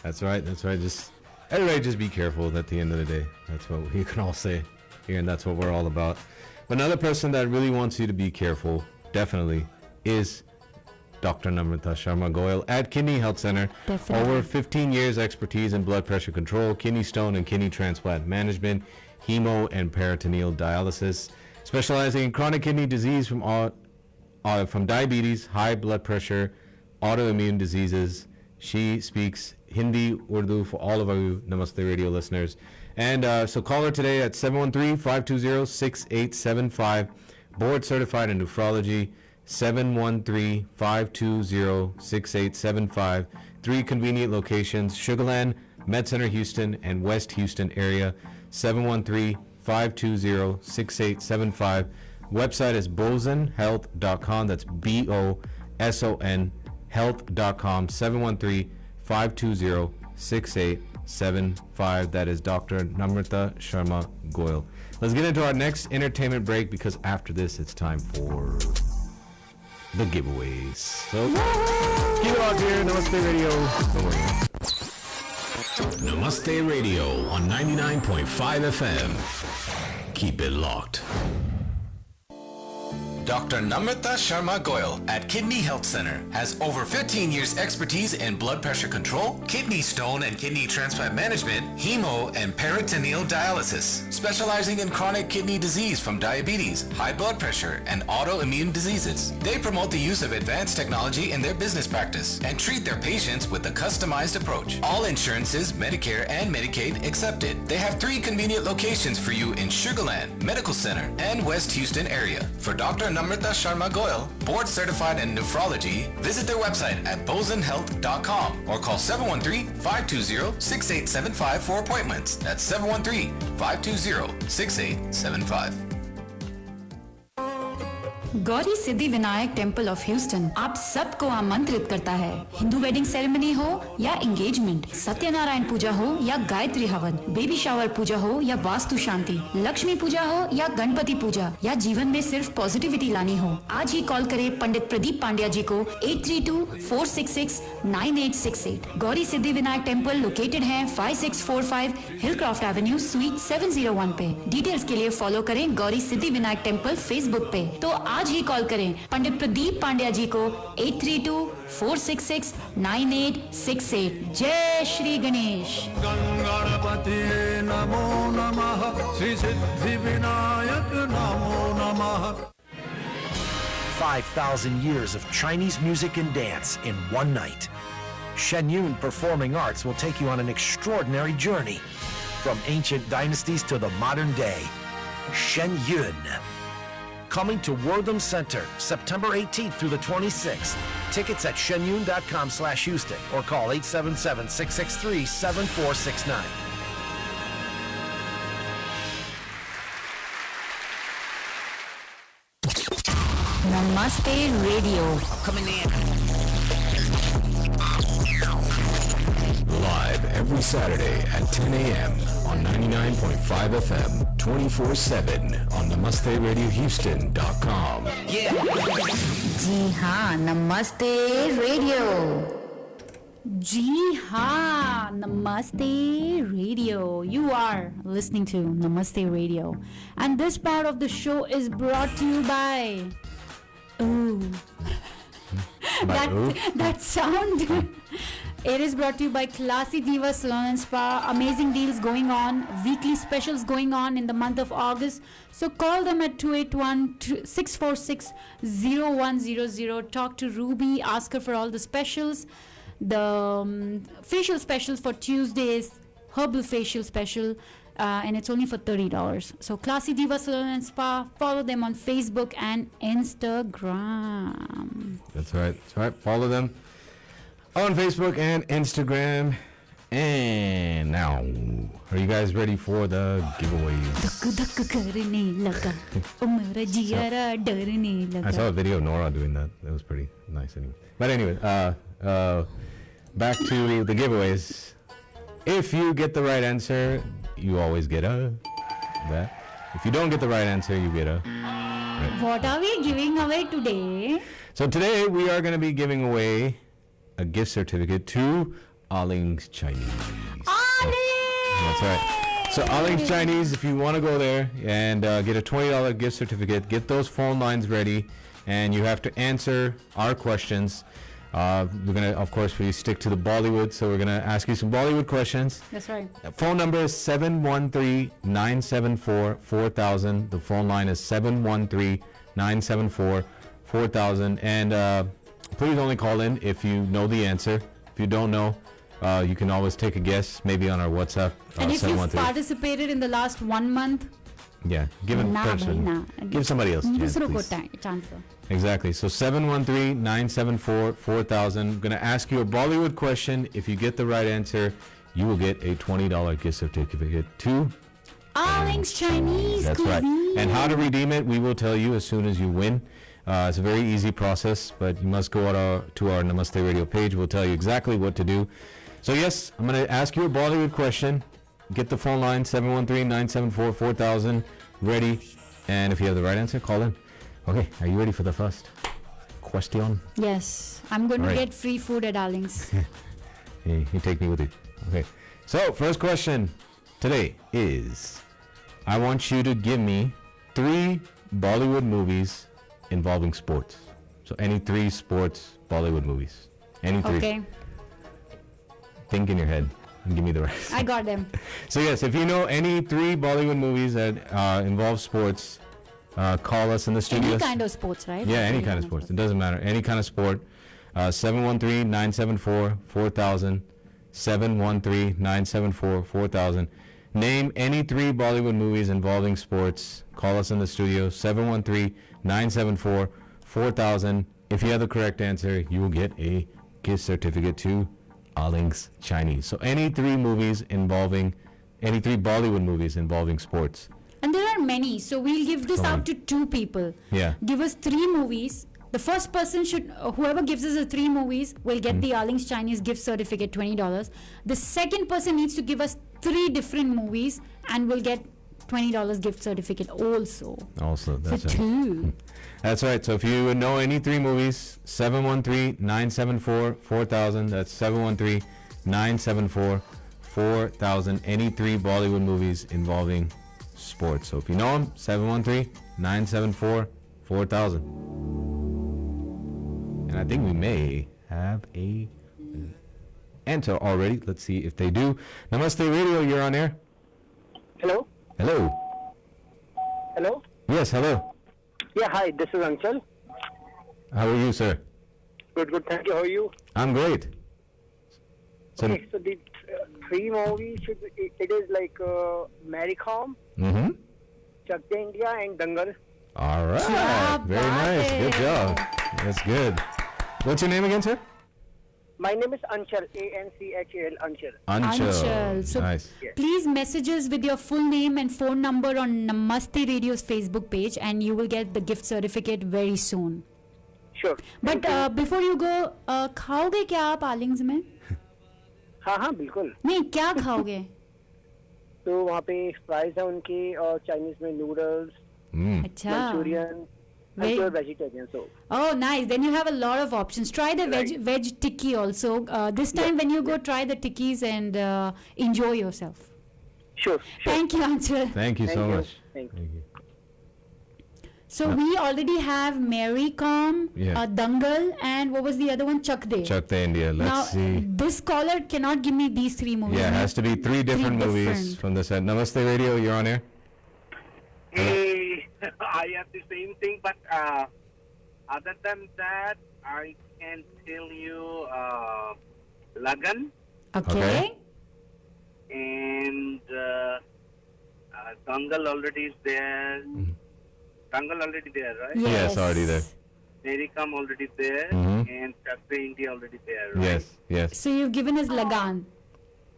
That's right. Just everybody, just be careful. At the end of the day, that's what we can all say here, and that's what we're all about. But another person that really wants you to be careful, definitely, is Dr. Namrata Sharma Goyal at Kidney Health Center. Definitely. Over 15 years expertise in blood pressure control, kidney stone and kidney transplant management, hemo and peritoneal dialysis, specializing in chronic kidney disease from diabetes, high blood pressure, autoimmune diseases. She speaks Hindi, Urdu for all of you Namaste Radio listeners. And so call her today at 713-520-6875. Board certified in nephrology. 713-520-6875. 3 convenient locations: Sugarland, Med Center Houston, and West Houston area. 713-520-6875. Website is bosonhealth.com. That's BOSON health.com. 713-520-6875. That is Dr. Namrata Sharma Goyal. Let's get into our next entertainment break, because after this it's time for the giveaways. So keep it locked here. Namaste Radio. Namaste Radio on 99.5 FM. Keep it locked. Dr. Namrata Sharma Goyal at Kidney Health Center has over 15 years expertise in blood pressure control, kidney stone and kidney transplant management, hemo and peritoneal dialysis, specializing in chronic kidney disease from diabetes, high blood pressure, and autoimmune diseases. They promote the use of advanced technology in their business practice and treat their patients with a customized approach. All insurances, Medicare and Medicaid accepted. They have 3 convenient locations for you in Sugarland, Medical Center, and West Houston area. For Dr. Namrata Sharma Goyal, board certified in nephrology, visit their website at bosonhealth.com or call 713-520-6875 for appointments. That's 713-520-6875. Gauri Siddhi Vinayak temple of Houston आप सबको आमंत्रित करता है। Hindu wedding ceremony हो या engagement, Satyanarayan पूजा हो या गायत्री हवन, बेबी शावर पूजा हो या वास्तु शांति, लक्ष्मी पूजा हो या गणपति पूजा, या जीवन में सिर्फ पॉजिटिविटी लानी हो, आज ही कॉल करें पंडित प्रदीप पांड्या जी को 832-466-9868। गौरी सिद्धि विनायक टेम्पल लोकेटेड है 5645 हिलक्रॉफ्ट एवेन्यू स्वीट 701 पे। डिटेल्स के लिए फॉलो करें गौरी सिद्धि विनायक टेम्पल फेसबुक पे। तो आज ही कॉल करें पंडित प्रदीप पांड्या जी को 832-466-9868। जय श्री गणेश। गणपति नमो नमः, श्री सिद्धि विनायक नमो नमः। 5,000 years of Chinese music and dance in one night. Shen Yun Performing Arts will take you on an extraordinary journey from ancient dynasties to the modern day. Shen Yun. Coming to Wortham Center, September 18th through the 26th. Tickets at shenyun.com/Houston or call 877-663-7469. Namaste Radio. Coming in. Live every Saturday at 10 a.m. on 99.5 FM, 24/7 on NamasteRadioHouston.com. Yeah. जी हाँ, नमस्ते radio. जी हाँ, Namaste Radio. You are listening to Namaste Radio. And this part of the show is brought to you by... Ooh. That sound... It is brought to you by Classy Diva Salon and Spa. Amazing deals going on. Weekly specials going on in the month of August. So call them at 281-646-0100. Talk to Ruby. Ask her for all the specials. The facial specials for Tuesdays. Herbal facial special. And it's only for $30. So Classy Diva Salon and Spa. Follow them on Facebook and Instagram. That's right. That's right. Follow them on Facebook and Instagram. And now, are you guys ready for the giveaways? I saw a video of Nora doing that. That was pretty nice anyway. But anyway, back to the giveaways. If you get the right answer, you always get a that. If you don't get the right answer, you get a right. What are we giving away today? So today we are going to be giving away a gift certificate to Aling's Chinese. Aling! That's right. So Aling's Chinese, if you want to go there and get a $20 gift certificate, get those phone lines ready, and you have to answer our questions. We're going to, of course, we stick to the Bollywood, so we're going to ask you some Bollywood questions. That's right. Phone number is 713-974-4000. The phone line is 713-974-4000. And please only call in if you know the answer. If you don't know, you can always take a guess, maybe on our WhatsApp. And if you've participated in the last 1 month, give it person. Give somebody else a chance, please. Exactly. So 713-974-4000. I'm going to ask you a Bollywood question. If you get the right answer, you will get a $20 gift certificate to Aling's Chinese That's cuisine. right. And how to redeem it, we will tell you as soon as you win. It's a very easy process, but you must go out to our Namaste Radio page. We'll tell you exactly what to do. So yes, I'm going to ask you a Bollywood question. Get the phone line, 713-974-4000, ready. And if you have the right answer, call in. Okay, are you ready for the first question? Yes, I'm going to get free food at Aling's. Hey, you take me with you. Okay, so first question today is, I want you to give me 3 Bollywood movies involving sports. So any 3 sports Bollywood movies. Any 3. Okay. Think in your head and give me the rest. I got them. So yes, if you know any 3 Bollywood movies that involve sports, call us in the studios. Any kind of sports, right? Yeah, any kind of sports. It doesn't matter. Any kind of sport. 713-974-4000. 713-974-4000. Name any 3 Bollywood movies involving sports. Call us in the studio. 713-974-4000. If you have the correct answer, you will get a gift certificate to Aling's Chinese. So any 3 movies involving, any 3 Bollywood movies involving sports. And there are many, so we'll give this out to 2 people. Yeah. Give us 3 movies. The first person should, whoever gives us the 3 movies will get the Aling's Chinese gift certificate, $20. The second person needs to give us 3 different movies and will get $20 gift certificate also. That's right. 2. That's right. So if you know any 3 movies, 713-974-4000. That's 713-974-4000. Any 3 Bollywood movies involving sports. So if you know them, 713-974-4000. And I think we may have a answer already. Let's see if they do. Namaste Radio, you're on air. Hello. Hello. Hello. Yes, hello. Yeah, hi. This is Anchal. How are you, sir? Good. Thank you. How are you? I'm great. So the 3 movies it is like Mary Kom, Chak De India, and Dangal. All right. Very nice. Good job. That's good. What's your name again, sir? My name is Anchal. Anchal. Anchal. So nice. Please message us with your full name and phone number on Namaste Radio's Facebook page, and you will get the gift certificate very soon. Sure. But before you go, खाओगे क्या आप आलिंग्स में? हाँ बिल्कुल. नहीं, क्या खाओगे? तो वहाँ पे फ्राइज है उनकी और चाइनीज में noodles, Manchurian. I'm pure vegetarian, so. Oh, nice. Then you have a lot of options. Try the veg tikki also. This time when you go, try the tikkis and enjoy yourself. Sure. Thank you, Anchal. Thank you so much. Thank you. So we already have Mary Kom, Dangal, and what was the other one? Chak De. Chak De India. Let's see. This caller cannot give me these 3 movies. Yeah, it has to be 3 different movies from the set. Namaste Radio, you're on air. Hey, I have the same thing, but other than that, I can tell you Lagan. Okay. And Dangal already is there. Dangal already there, right? Yes, already there. Mary Kom already there. And Chak De India already there, right? Yes. So you've given us Lagan.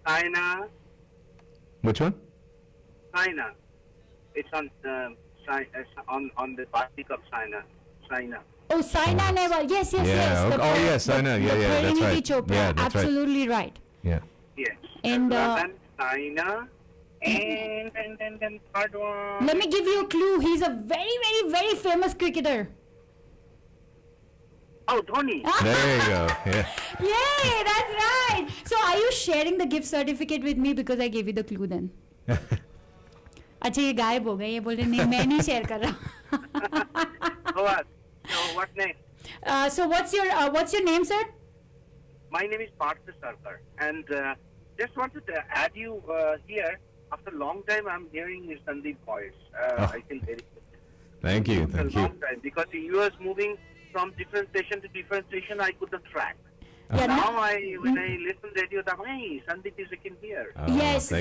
China. Which one? China. It's on the Batik of China. Oh, Saina Nehwal. Yes. Yes, Saina. Yeah, that's right. Chopra. Yeah, that's absolutely right. Yeah. Yes. And China. And then third one. Let me give you a clue. He's a very, very, very famous cricketer. Oh, Dhoni. There you go. Yeah. Yay, that's right. So are you sharing the gift certificate with me because I gave you the clue then? अच्छा ये गायब हो गए, ये बोल रहे नहीं मैं नहीं शेयर कर रहा. So what next? So what's your name, sir? My name is Partha Sarkar, and just wanted to add you here. After a long time, I'm hearing Sandeep voice. I feel very good. Thank you. After a long time, because he was moving from different station to different station, I couldn't track. Yeah, now when I listen to radio, I'm hey, Sandeep is again here. Yes,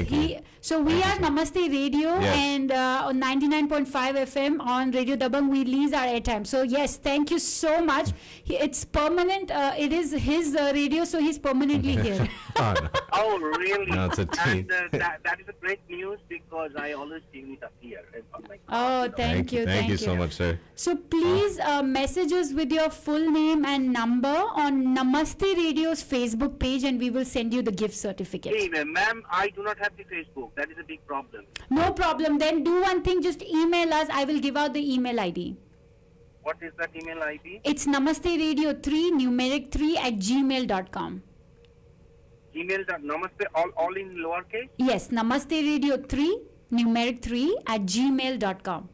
so we are Namaste Radio, and on 99.5 FM on Radio Dabang we release our airtime. So yes, thank you so much. It's permanent. It is his radio, so he's permanently here. Oh really? No, it's a team. And that is a great news because I always tune it up here on my. Oh, thank you. Thank you so much, sir. So please message us with your full name and number on Namaste Radio's Facebook page, and we will send you the gift certificate. Hey, ma'am, I do not have the Facebook. That is a big problem. No problem. Then do one thing. Just email us. I will give out the email ID. What is that email ID? It's Namaste Radio 3 numeric 3 @gmail.com. Namaste all in lowercase? Yes, Namaste Radio 3 numeric 3 @gmail.com.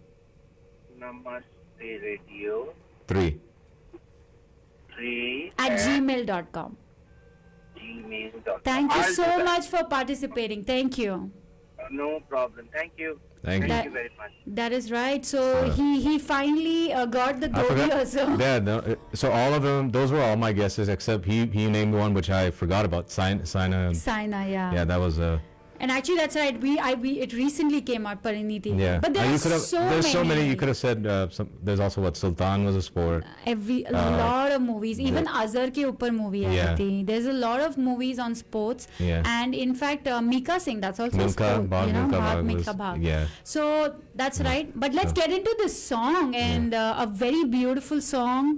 Namaste Radio 3 @gmail.com. Gmail.com. Thank you so much for participating. Thank you. No problem. Thank you. Thank you very much. That is right. So he finally got the Dodi also. Yeah, no, so all of them, those were all my guesses except he named one which I forgot about. Saina. Yeah. Yeah, that was And actually, that's right. It recently came out, Pariniti. Yeah. But there's so many. You could have said there's also what Sultan was a sport. A lot of movies. Even Azhar ke upar movie hai. There's a lot of movies on sports. Yeah. And in fact, Mika Singh, that's also a sport. Milka Bhag. Yeah. So that's right. But let's get into this song and a very beautiful song.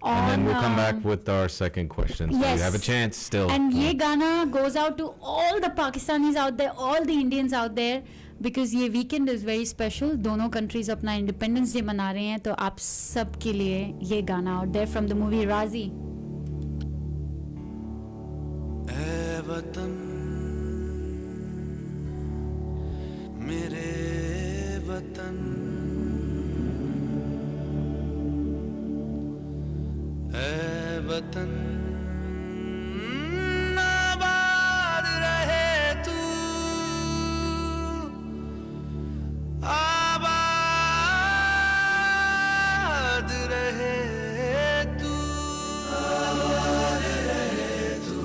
And then we'll come back with our second question. So you have a chance still. And ye gana goes out to all the Pakistanis out there, all the Indians out there, because ye weekend is very special. Dono countries apna Independence Day mana rahe hain, to aap sab ke liye ye gana out there from the movie Razi. ऐ वतन मेरे वतन ऐ वतन आबाद रहे तू आबाद रहे तू आबाद रहे तू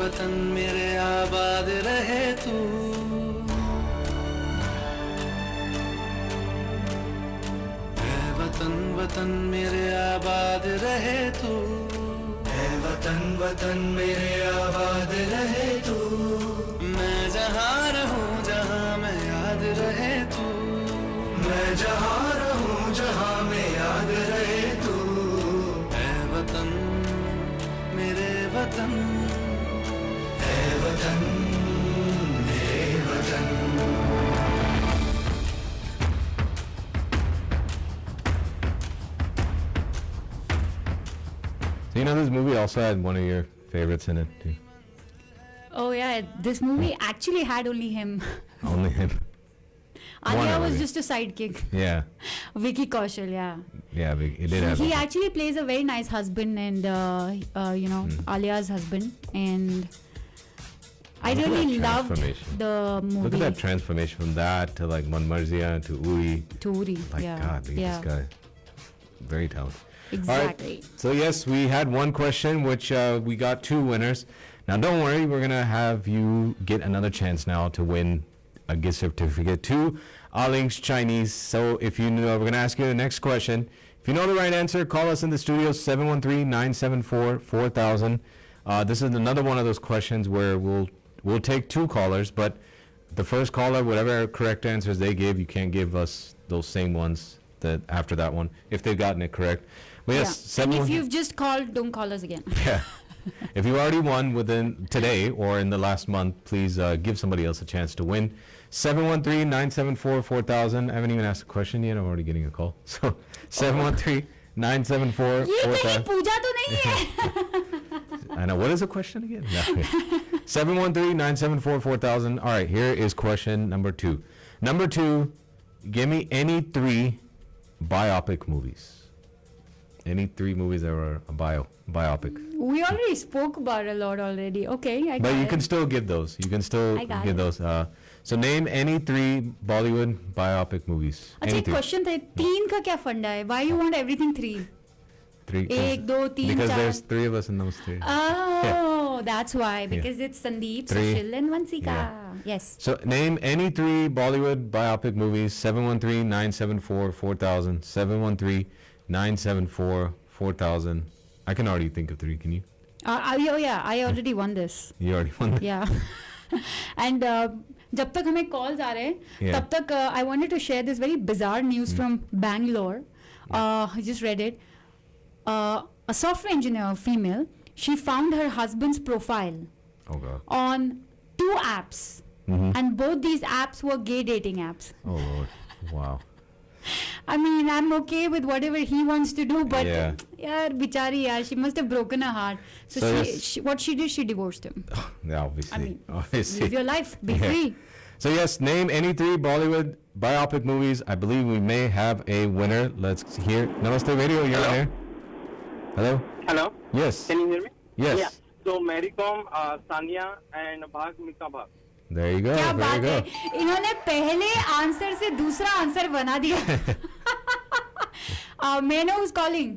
वतन मेरे आबाद रहे तू ऐ वतन वतन मेरे आबाद रहे तू ऐ वतन वतन मेरे आबाद रहे तू मैं जहाँ रहूँ जहाँ मैं याद रहे तू मैं जहाँ रहूँ जहाँ मैं याद रहे तू ऐ वतन मेरे वतन वतन मेरे वतन So this movie also had one of your favorites in it too. Oh yeah, this movie actually had only him. Only him. Alia was just a sidekick. Yeah. Vicky Kaushal, yeah. Yeah, it did have. He actually plays a very nice husband, and Alia's husband, and I really loved the movie. Look at that transformation from that to like Manmarzia to Uri. Like, God, this guy, very talented. Exactly. Right. So yes, we had one question, which we got two winners. Now don't worry, we're gonna have you get another chance now to win a gift certificate to Aling's Chinese. So if you know, we're gonna ask you the next question. If you know the right answer, call us in the studio 713-974-4000. This is another one of those questions where we'll take two callers, but the first caller, whatever correct answers they give, you can't give us those same ones that after that one if they've gotten it correct. But yes, and if you've just called, don't call us again. Yeah. If you already won within today or in the last month, please give somebody else a chance to win. 713-974-4000. I haven't even asked a question yet. I'm already getting a call. So 713-974-4000. ये कहीं पूजा तो नहीं है. I know. What is the question again? No. 713-974-4000. All right, here is question number 2. Number 2, give me any 3 biopic movies. Any 3 movies that were a biopic. We already spoke about a lot already. Okay, I got But you it. can still give those. You can still I got give it. those. So name any 3 Bollywood biopic movies. अच्छा Any एक 3. Question था 3 का क्या फंडा है? Why you want everything 3? 3. 1 2 3 Because 4. there's 3 of us in those 3. Oh, that's why. Because it's Sandeep, 3. Sushil, and Vansika. Yeah. Yes. So name any 3 Bollywood biopic movies. 713-974-4000. 713-974-4000. I can already think of 3. Can you? Yeah, I already won this. You already won that? Yeah. And जब तक हमें calls आ रहे हैं, Yeah. तब तक I wanted to share this very bizarre news from Bangalore. I just read it. A software engineer, female, she found her husband's profile Oh God. on 2 apps. And both these apps were gay dating apps. Oh Lord. Wow. I mean, I'm okay with whatever he wants to do, but Yeah. yaar, bichari yaar, she must have broken her heart. So, So what she did, she divorced him. Yeah, obviously. I mean, obviously. Live your life, be Yeah. free. So yes, name any 3 Bollywood biopic movies. I believe we may have a winner. Let's hear. Namaste Radio, you're on air. Hello? Hello. Yes. Can you hear me? Yes. Yeah. So Mary Kom, Sania, and Bhag Mika Bhag. There you go. क्या There बात you है, go. इन्होंने पहले answer से दूसरा answer बना दिया. May I know who's calling?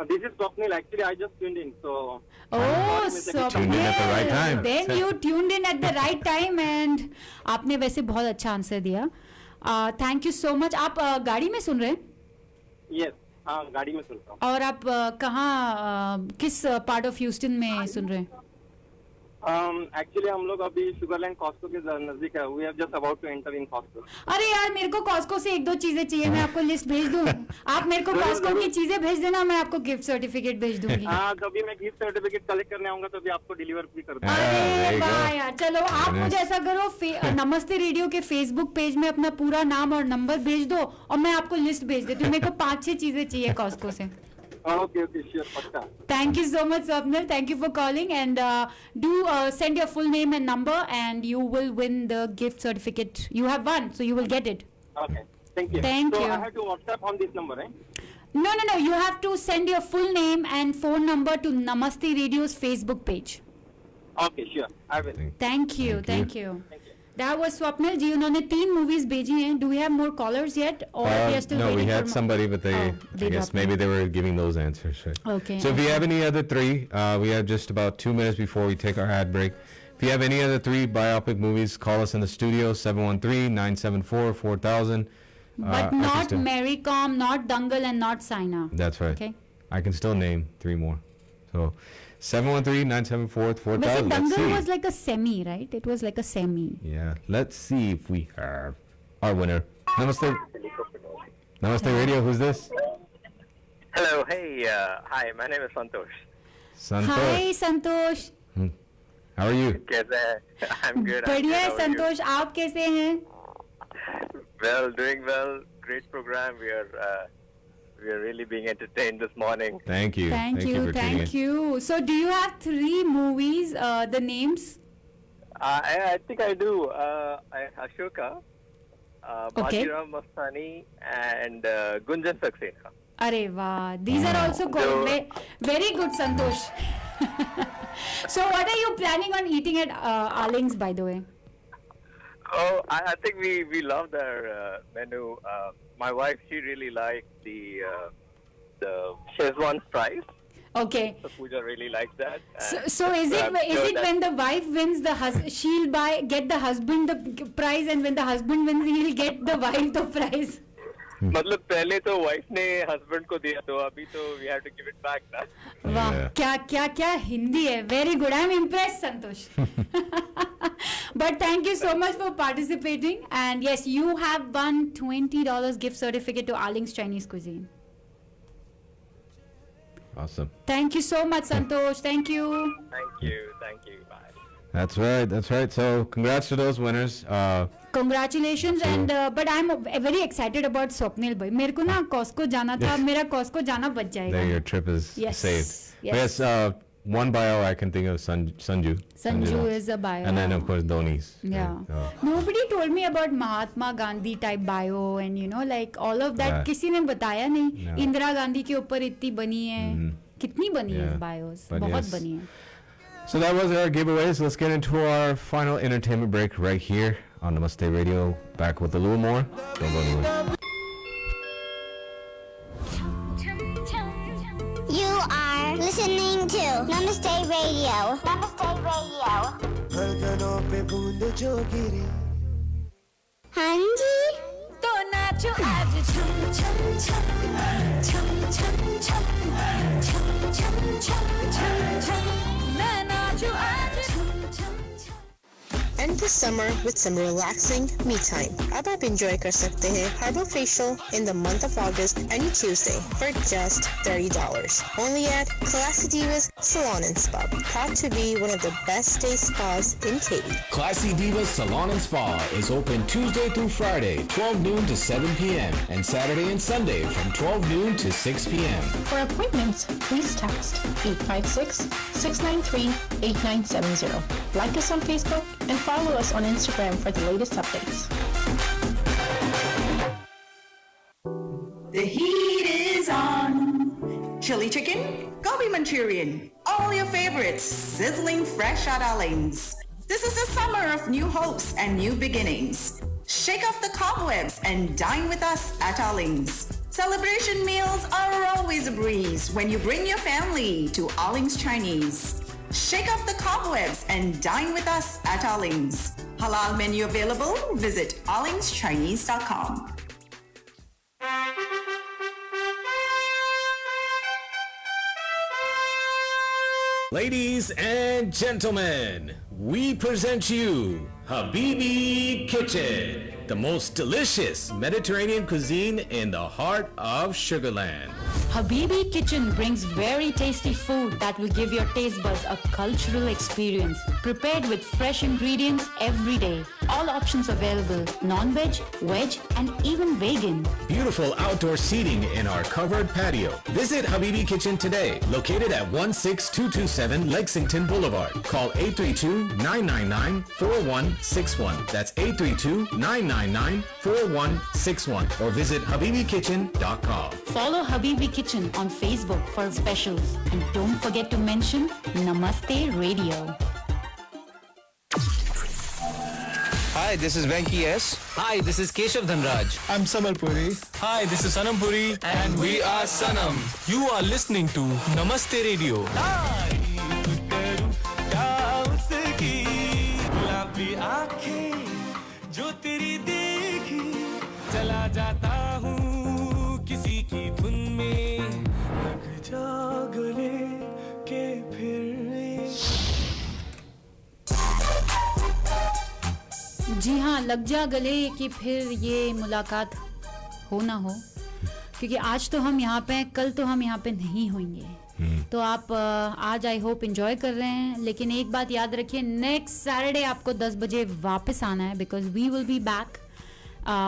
This is Swapnil. Actually, I just tuned in. So. Oh, Tuned in at the right time. Then you tuned in at the right time and आपने वैसे बहुत अच्छा answer दिया. Thank you so much. आप गाड़ी में सुन रहे हैं? Yes. हाँ, गाड़ी में सुनता हूँ. और आप कहाँ किस पार्ट ऑफ ह्यूस्टन में सुन रहे हैं? Actually, हम लोग अभी शुगरलैंड कॉस्को के नजदीक है. We are just about to enter in Costco. अरे यार मेरे को कॉस्को से 1-2 चीजें चाहिए, मैं आपको लिस्ट भेज दूं. आप मेरे को कॉस्को की चीजें भेज देना, मैं आपको गिफ्ट सर्टिफिकेट भेज दूंगी. हाँ, तभी मैं गिफ्ट सर्टिफिकेट कलेक्ट करने आऊंगा, तभी आपको डिलीवर भी कर दूंगा. अरे वाह यार, चलो आप मुझे ऐसा करो, नमस्ते रेडियो के फेसबुक पेज में अपना पूरा नाम और नंबर भेज दो और मैं आपको लिस्ट भेज देती हूँ. मेरे को 5-6 चीजें चाहिए कॉस्को से. Okay, sure, पक्का. Thank you so much, Swapnil. Thank you for calling, and do send your full name and number, and you will win the gift certificate. You have won, so you will get it. Okay, thank you. Thank so you. I have to WhatsApp on this number, right? No. You have to send your full name and phone number to Namaste Radio's Facebook page. Okay, sure. I will. Thank you. That was Swapnil ji. उन्होंने 3 movies भेजी हैं. Do we have more callers yet, or we are still no, waiting we for had more? somebody, but they, they I guess dropped maybe they were giving those answers. Right? Okay. So if you have any other 3, we have just about 2 minutes before we take our ad break. If you have any other 3 biopic movies, call us in the studio, 713-974-4000. But not Mary Kom, not Dangal, and not Saina. That's right. Okay. I can still name 3 more. So 713-974-4000. But Let's Dangal see. was like a semi, right? It was like a semi. Yeah. Let's see if we have our winner. Namaste. Namaste Radio. Who's this? Hello. Hey. Hi. My name is Santosh. Santosh. Hi, Santosh. How are you? कैसे हैं? I'm good. बढ़िया है How are you? संतोष, आप कैसे हैं? Well, doing well. Great program. We are really being entertained this morning. Thank you. Thank you. for tuning in. Thank you. So, do you have 3 movies? The names? I think I do. Ashoka, Okay. Bajirao Mastani, and Gunjan Saxena. अरे वाह, these are also good. Very good, Santosh. So, what are you planning on eating at Aling's, by the way? Oh, I think we love their menu. My wife, she really liked the Szechuan fries. Okay. So Pooja really likes that. So is it when the wife wins, she'll get the husband the prize, and when the husband wins, he'll get the wife the prize? मतलब पहले तो wife ने husband को दिया, तो अभी तो we have to give it back ना. वाह, क्या हिंदी है. Very good. I am impressed, Santosh. But thank you so much for participating, and yes, you have won $20 gift certificate to Aling's Chinese Cuisine. Awesome. Thank you so much, Santosh. Thank you. Thank you. Bye. That's right. So congrats to those winners. Congratulations and but I'm very excited about Swapnil bhai. मेरे को ना Costco जाना था, मेरा Costco जाना बच जाएगा. There, your trip is saved. Yes. One bio I can think of Sanju. Sanju is a bio. And then of course Dhoni's. Yeah. Nobody told me about Mahatma Gandhi type bio and you know like all of that. किसी ने बताया नहीं. इंदिरा गांधी के ऊपर इतनी बनी है. कितनी बनी है bios? बहुत बनी है. So that was our giveaways. Let's get into our final entertainment break right here on Namaste Radio. Back with a little more. Don't go anywhere. You are listening to Namaste Radio. Namaste Radio. Hanji? तो नाचो आज छम छम छम छम छम छम छम छम छम छम छम मैं नाचो आज छम छम. End the summer with some relaxing me time. अब आप enjoy कर सकते हैं Herbal Facial in the month of August any Tuesday for just $30. Only at Classy Divas Salon and Spa. Proud to be one of the best day spas in Katy. Classy Divas Salon and Spa is open Tuesday through Friday, 12 noon to 7 p.m. and Saturday and Sunday from 12 noon to 6 p.m. For appointments, please text 856-693-8970. Like us on Facebook and follow us on Instagram for the latest updates. The heat is on. Chili chicken, gobi Manchurian, all your favorites, sizzling fresh out our lanes. This is the summer of new hopes and new beginnings. Shake off the cobwebs and dine with us at our lanes. Celebration meals are always a breeze when you bring your family to Arling's Chinese. Shake off the cobwebs and dine with us at Arling's. Halal menu available. Visit arlingschinese.com. Ladies and gentlemen, we present you Habibi Kitchen, the most delicious Mediterranean cuisine in the heart of Sugarland. Habibi Kitchen brings very tasty food that will give your taste buds a cultural experience. Prepared with fresh ingredients every day. All options available. Non-veg, veg and even vegan. Beautiful outdoor seating in our covered patio. Visit Habibi Kitchen today. Located at 16227 Lexington Boulevard. Call 832-999-4161. That's 832-999-4161. Or visit HabibiKitchen.com. Follow Habibi Kitchen on Facebook for specials. And don't forget to mention Namaste Radio. Hi, this is Venki S. Hi, this is Keshav Dhanraj. I'm Samal Puri. Hi, this is Sanam Puri. And we are Sanam. You are listening to Namaste Radio. जी हाँ, लग जा गले कि फिर ये मुलाकात हो ना हो, क्योंकि आज तो हम यहाँ पे हैं, कल तो हम यहाँ पे नहीं होंगे. तो आप आज आई होप एंजॉय कर रहे हैं, लेकिन एक बात याद रखिए, नेक्स्ट सैटरडे आपको 10 बजे वापस आना है, because we will be back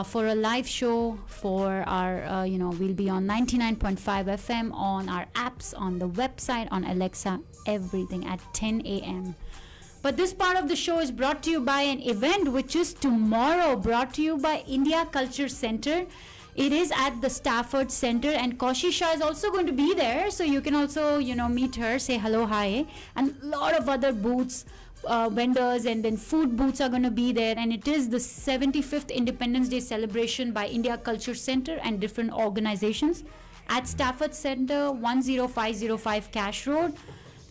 for a live show for our, we'll be on 99.5 FM, on our apps, on the website, on Alexa, everything at 10 a.m. But this part of the show is brought to you by an event which is tomorrow, brought to you by India Culture Center. It is at the Stafford Center, and Kaushi Shah is also going to be there, so you can also, meet her, say hello, hi, and a lot of other booths, vendors, and then food booths are going to be there. And it is the 75th Independence Day celebration by India Culture Center and different organizations at Stafford Center, 10505 Cash Road.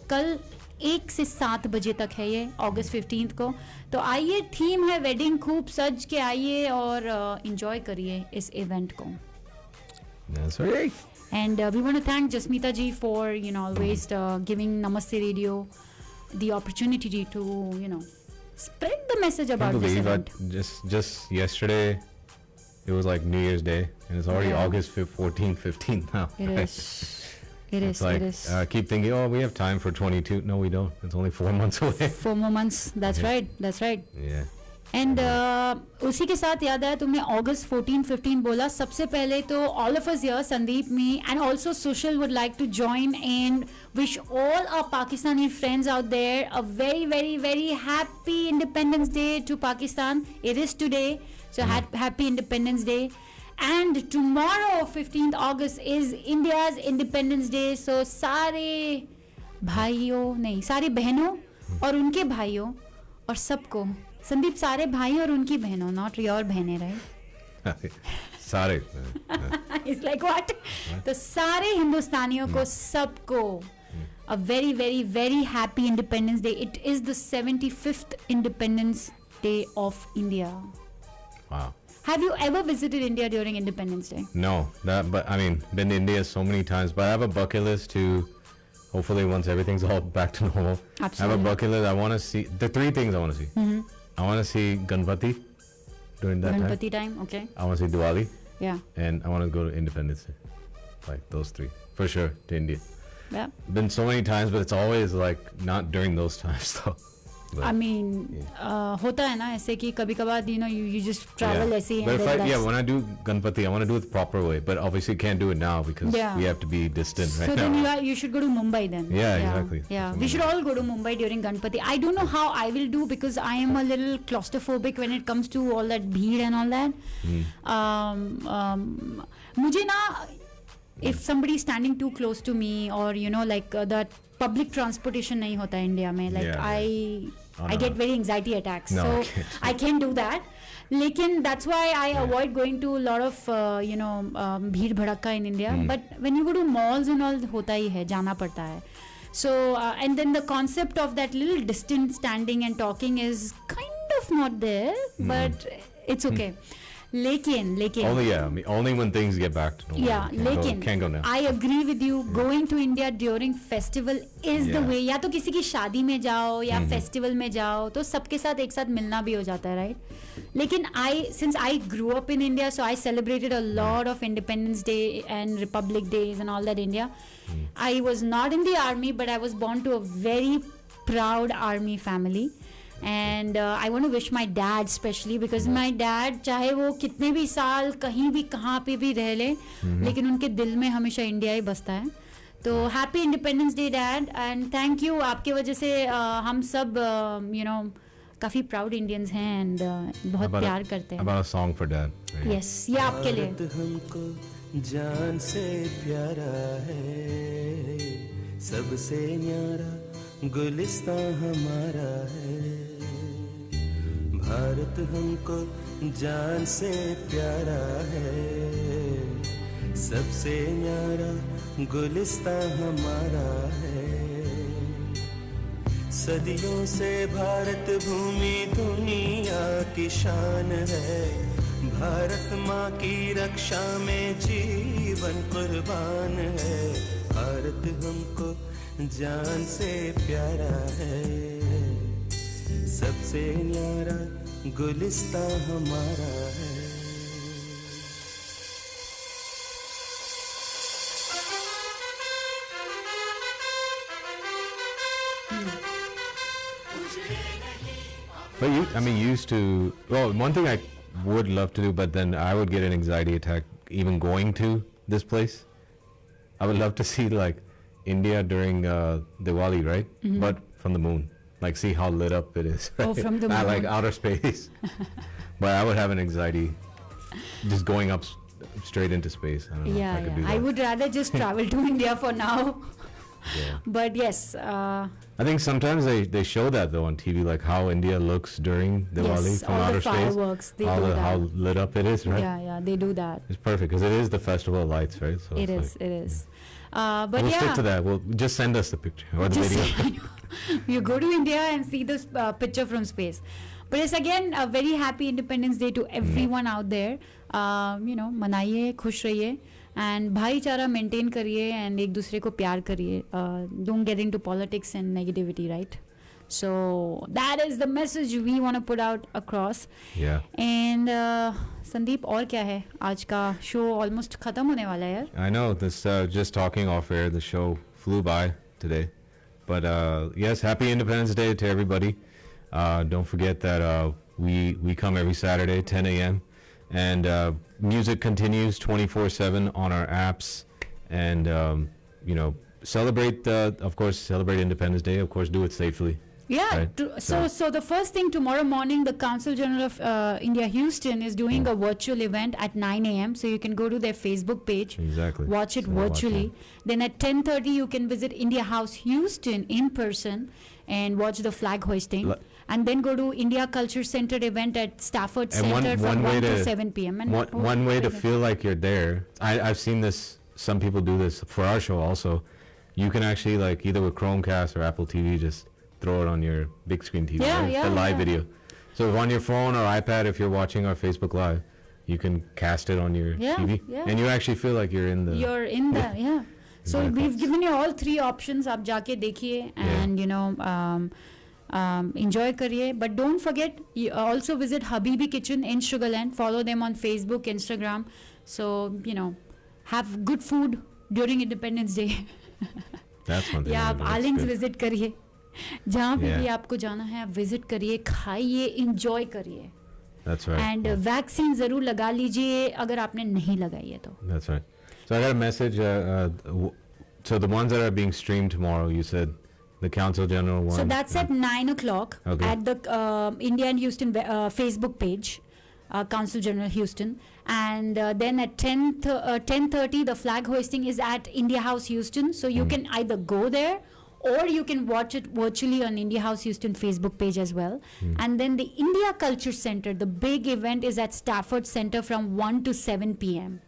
कल 1 से 7 बजे तक है ये, August 15th को. तो आइए, theme है वेडिंग, खूब सज के आइए और एंजॉय करिए इस इवेंट को. That's right. And we want to thank Jasmeeta ji for always giving Namaste Radio the opportunity to spread the message about this event. Just yesterday it was like New Year's Day, and it's already August 14th, 15th now. It is. It is. It's like, it is. Keep thinking, oh, we have time for 22. No, we don't. It's only 4 months away. 4 more months. That's right. That's right. Yeah. And उसी के साथ याद आया तुमने अगस्त 14-15 बोला. सबसे पहले तो all of us here, Sandeep, me and also social would like to join and wish all our Pakistani friends out there a very very very happy independence day to Pakistan. It is today, so happy independence day. And tomorrow 15th August is India's independence day. So सारे भाइयों नहीं, सारी बहनों और उनके भाइयों और सबको, संदीप, सारे भाई और उनकी बहनों, नॉट योर बहनें, राइट? सारे. It's like what? तो सारे हिंदुस्तानियों को, सबको a very very very happy Independence Day. It is the 75th Independence Day of India. Wow. Have you ever visited India during Independence Day? No, but I mean, been to India so many times, but I have a bucket list to, hopefully once everything's all back to normal. Absolutely. I have a bucket list. I want to see, the 3 things I want to see. Mm-hmm. I want to see Ganpati during that Ganpati time, okay. I want to see Diwali. Yeah. And I want to go to Independence Day. Like those 3. For sure, to India. Yeah. Been so many times, but it's always like not during those times though. But, I mean, होता है ना ऐसे कि कभी कभार you just travel ऐसे ही. But when I do Ganpati, I want to do it the proper way. But obviously can't do it now because we have to be distant right now. So then you should go to Mumbai then. Yeah, exactly. Yeah, we should all go to Mumbai during Ganpati. I don't know how I will do because I am a little claustrophobic when it comes to all that bheed and all that. मुझे ना, if somebody is standing too close to me or like that public transportation नहीं होता है India में, like I get very anxiety attacks. No, so I can't do that. लेकिन that's why I avoid going to a lot of भीड़ भड़क्का in India. But when you go to malls and all, होता ही है, जाना पड़ता है. So and then the concept of that little distant standing and talking is kind of not there, but it's okay. लेकिन only when things get back to normal. Yeah, लेकिन can't go now. I agree with you. Going to India during festival is the way. या तो किसी की शादी में जाओ या फेस्टिवल में जाओ तो सबके साथ एक साथ मिलना भी हो जाता है, right? लेकिन since I grew up in India, so I celebrated a lot of Independence Day and Republic Days and all that India. I was not in the army, but I was born to a very proud army family. And I want to wish my dad especially because my dad, चाहे वो कितने भी साल कहीं भी कहाँ पे भी रह ले, लेकिन उनके दिल में हमेशा इंडिया ही बसता है. तो happy independence day dad, and thank you. आपके वजह से हम सब काफी प्राउड इंडियंस हैं एंड बहुत प्यार करते हैं. About a song for dad. Yes, ये आपके लिए. हमको जान से प्यारा है, सबसे न्यारा गुलिस्तां हमारा है. भारत हमको जान से प्यारा है, सबसे न्यारा गुलिस्तां हमारा है. सदियों से भारत भूमि दुनिया की शान है. भारत माँ की रक्षा में जीवन कुर्बान है. भारत हमको जान से प्यारा है, सबसे न्यारा गुलिस्तां हमारा है. But you used to, well, one thing I would love to do, but then I would get an anxiety attack even going to this place. I would love to see like India during Diwali, right? But from the moon. Like see how lit up it is. Oh, from the Not moon. like outer space. But I would have an anxiety just going up straight into space. I don't know if I could do that. I would rather just travel to India for now. But yes. I think sometimes they show that though on TV, like how India looks during Diwali from all outer the fireworks, space. How lit up it is, right? Yeah, they do that. It's perfect because it is the festival of lights, right? So it is. But we'll stick to that. We'll just send us the picture or the video. You go to India and see this picture from space. But it's again a very happy Independence Day to everyone out there. मनाइए, खुश रहिए and भाईचारा maintain करिए and एक दूसरे को प्यार करिए. Don't get into politics and negativity, right? So that is the message we want to put out across. Yeah. And Sandeep, और क्या है? आज का show almost खत्म होने वाला है यार. I know this. Just talking off air, the show flew by today. But yes, happy Independence Day to everybody. Don't forget that we come every Saturday, 10 a.m. And music continues 24/7 on our apps. And you know, celebrate. Of course, celebrate Independence Day. Of course, do it safely. Yeah. Right? So the first thing tomorrow morning, the Council General of India Houston is doing a virtual event at 9 a.m. So you can go to their Facebook page. Exactly. Watch it virtually. Then at 10:30 you can visit India House Houston in person and watch the flag hoisting. And then go to India Culture Center event at Stafford Center from 1 to 7 p.m. And one way to feel like you're there. I've seen this. Some people do this for our show also. You can actually like either with Chromecast or Apple TV just throw it on your big screen TV, the live video. So if on your phone or iPad, if you're watching our Facebook Live, you can cast it on your TV, and you actually feel like you're in the. You're in the So we've given you all 3 options. आप जाके देखिए and you know enjoy करिए. But don't forget, you also visit Habibi Kitchen in Sugarland. Follow them on Facebook, Instagram. So you know, have good food during Independence Day. That's one thing. या आप आलिंग्स visit करिए. जहाँ पे भी आपको जाना है आप विजिट करिए, खाइए, एंजॉय करिए. That's right. And वैक्सीन जरूर लगा लीजिए अगर आपने नहीं लगाई है तो. That's right. So I got a message. So the ones that are being streamed tomorrow, you said the Council General one. So that's at 9 o'clock at the India and Houston Facebook page, Council General Houston. And then at 10:30 the flag hoisting is at India House Houston. So you can either go there or you can watch it virtually on India House Houston Facebook page as well. And then the India Culture Center, the big event is at Stafford Center from 1 to 7 p.m.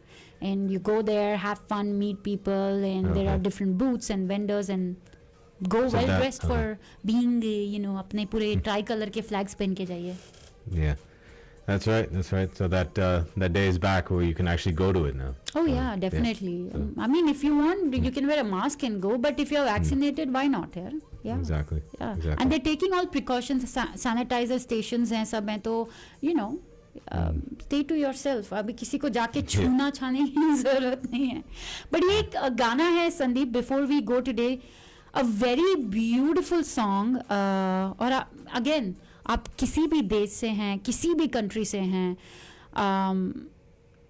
And you go there, have fun, meet people, and there are different booths and vendors, and go well dressed for being, you know, अपने पूरे tri-color के flags पहन के जाइए. Yeah. That's right. That's right. So that day is back where you can actually go to it now. Oh yeah, definitely. Yeah. I mean, if you want, you can wear a mask and go. But if you're vaccinated, why not? Yeah. Exactly. Yeah. Exactly. And they're taking all precautions. Sanitizer stations हैं सब हैं तो you know, stay to yourself. अभी किसी को जाके छूना छाने की ज़रूरत नहीं है. But ये एक गाना है Sandeep. Before we go today, a very beautiful song. और again. आप किसी भी देश से हैं, किसी भी country से हैं,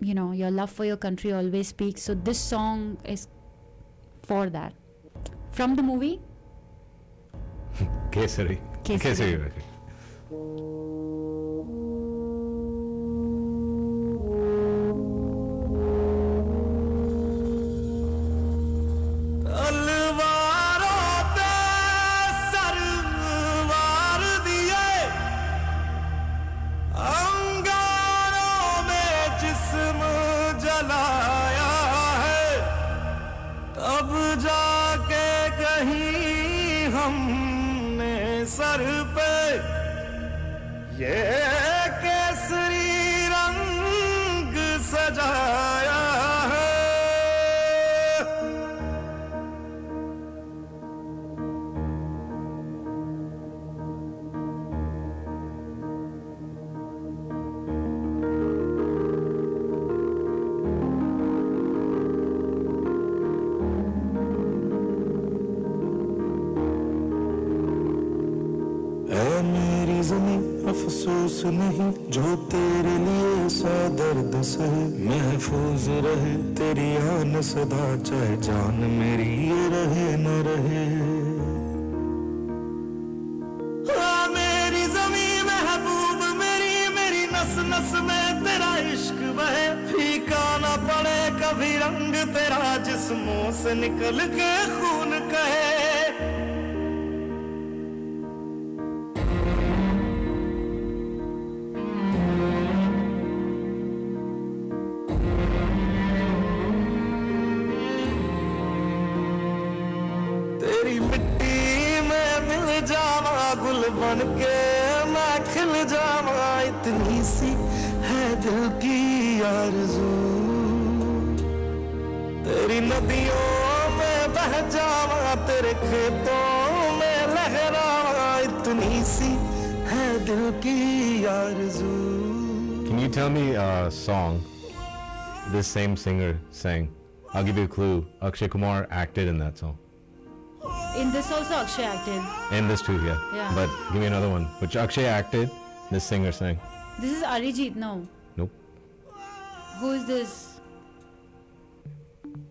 you know, your love for your country always speaks. So this song is for that. From the movie? Kesari. Kesari. Sir पे ये केसरी रंग सजाया है. अफसोस नहीं जो तेरे लिए सा दर्द सहे, महफूज रहे तेरी आन सदा, चाहे जान मेरी ये रहे न रहे. मेरी ज़मीं महबूब मेरी, मेरी नस नस में तेरा इश्क बहे, फीका न पड़े कभी रंग तेरा, जिस्मों से निकल के खून कहे. बन के मैं खिल जावा, इतनी सी है दिल की आरज़ू. तेरी नदियों में बह जावा, तेरे खेतों में लहरावा, इतनी सी है दिल की आरज़ू. Can you tell me a song this same singer sang? I'll give you a clue. Akshay Kumar acted in that song. In this also Akshay acted. In this too, yeah. Yeah. But give me another one. Which Akshay acted, this singer sang. This is Arijit, no. Nope. Who is this?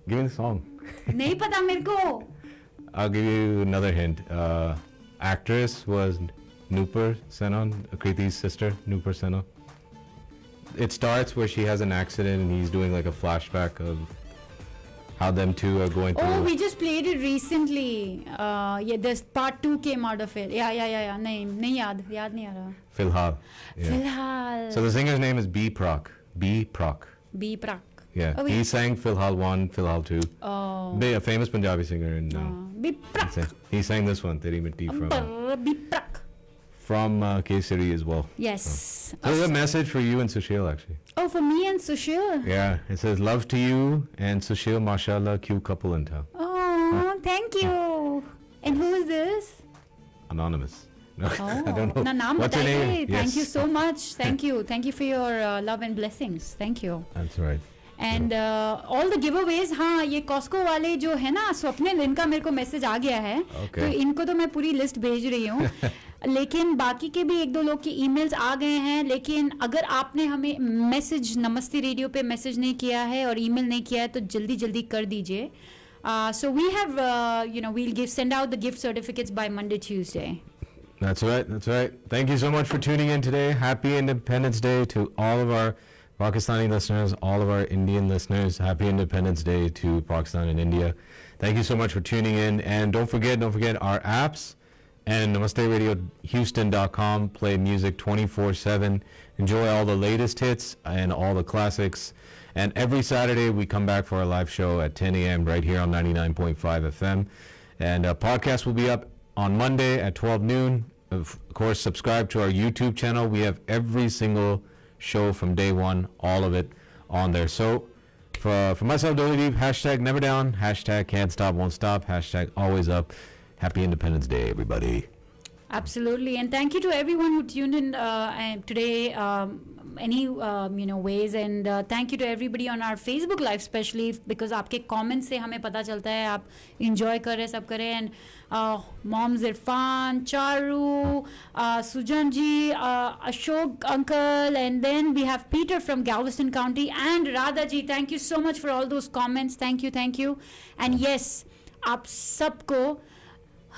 Give me the song. नहीं पता मेरे को. I'll give you another hint. Actress was Noopur Senon, Kriti's sister, Noopur Senon. It starts where she has an accident and he's doing like a flashback of how them two are going through. Oh, we just played it recently. Yeah, this part 2 came out of it. Yeah. नहीं याद नहीं आ रहा. Filhal. Yeah. Filhal. So the singer's name is B Proc. B Prak. Yeah. Oh, he sang Filhal 1, Filhal 2. Oh. A famous Punjabi singer. And, B Prak. He sang this one, Teri Mitti B Prak. From K-City as well. Yes. So there's a message for you and Sushil actually. Oh, for me and Sushil? Yeah. It says, love to you and Sushil, mashallah, cute couple in town. Oh, thank you. And who is this? Anonymous. No, Oh. I don't know. Na naam What's your bataiye. name? Thank you Yes. so much. Thank you. Thank you for your love and blessings. Thank you. That's right. And all the give Awez. हाँ, ये Costco वाले जो है ना, स्वप्निल, इनका मेरे को message आ गया है. Okay. तो इनको तो मैं पूरी लिस्ट भेज रही हूँ. लेकिन बाकी के भी एक दो लोग की ईमेल्स आ गए हैं. लेकिन अगर आपने हमें मैसेज नमस्ते रेडियो पे मैसेज नहीं किया है और ईमेल नहीं किया है तो जल्दी जल्दी कर दीजिए. So we have we'll send out the gift certificates by Monday, Tuesday. That's right. Thank you so much for tuning in today. Happy Independence Day to all of our Pakistani listeners, all of our Indian listeners. Happy Independence Day to Pakistan and India. Thank you so much for tuning in. And don't forget our apps and NamasteRadioHouston.com. Play music 24/7. Enjoy all the latest hits and all the classics. And every Saturday we come back for our live show at 10 a.m. right here on 99.5 FM. And podcast will be up on Monday at 12 noon. Of course, subscribe to our YouTube channel. We have every single show from day one, all of it on there. So for myself, Dolideep, hashtag never down, hashtag can't stop, won't stop, hashtag always up. Happy Independence Day, everybody. Absolutely. And thank you to everyone who tuned in today, any ways. And thank you to everybody on our Facebook Live, especially because आपके comments से हमें पता चलता है आप enjoy कर रहे, सब कर रहे. And Moms Irfan, Charu, Sujan ji, Ashok uncle, and then we have Peter from Galveston County and Radha ji. Thank you so much for all those comments. Thank you. And yes, आप सबको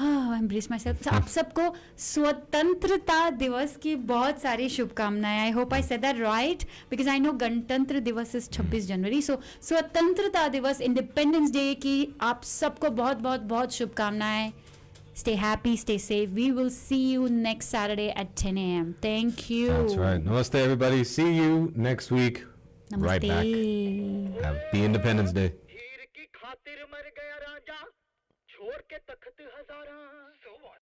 embrace myself. आप सबको स्वतंत्रता दिवस की बहुत सारी शुभकामनाएं. I hope I said that right because I know गणतंत्र दिवस is 26 जनवरी. So स्वतंत्रता दिवस, Independence Day की आप सबको बहुत बहुत बहुत शुभकामनाएं. Stay happy, stay safe. We will see you next Saturday at 10 a.m. Thank you. That's right. Namaste, everybody. See you next week. Namaste. Right back. Happy Independence Day. छोड़ के तख्त हजारा. So what?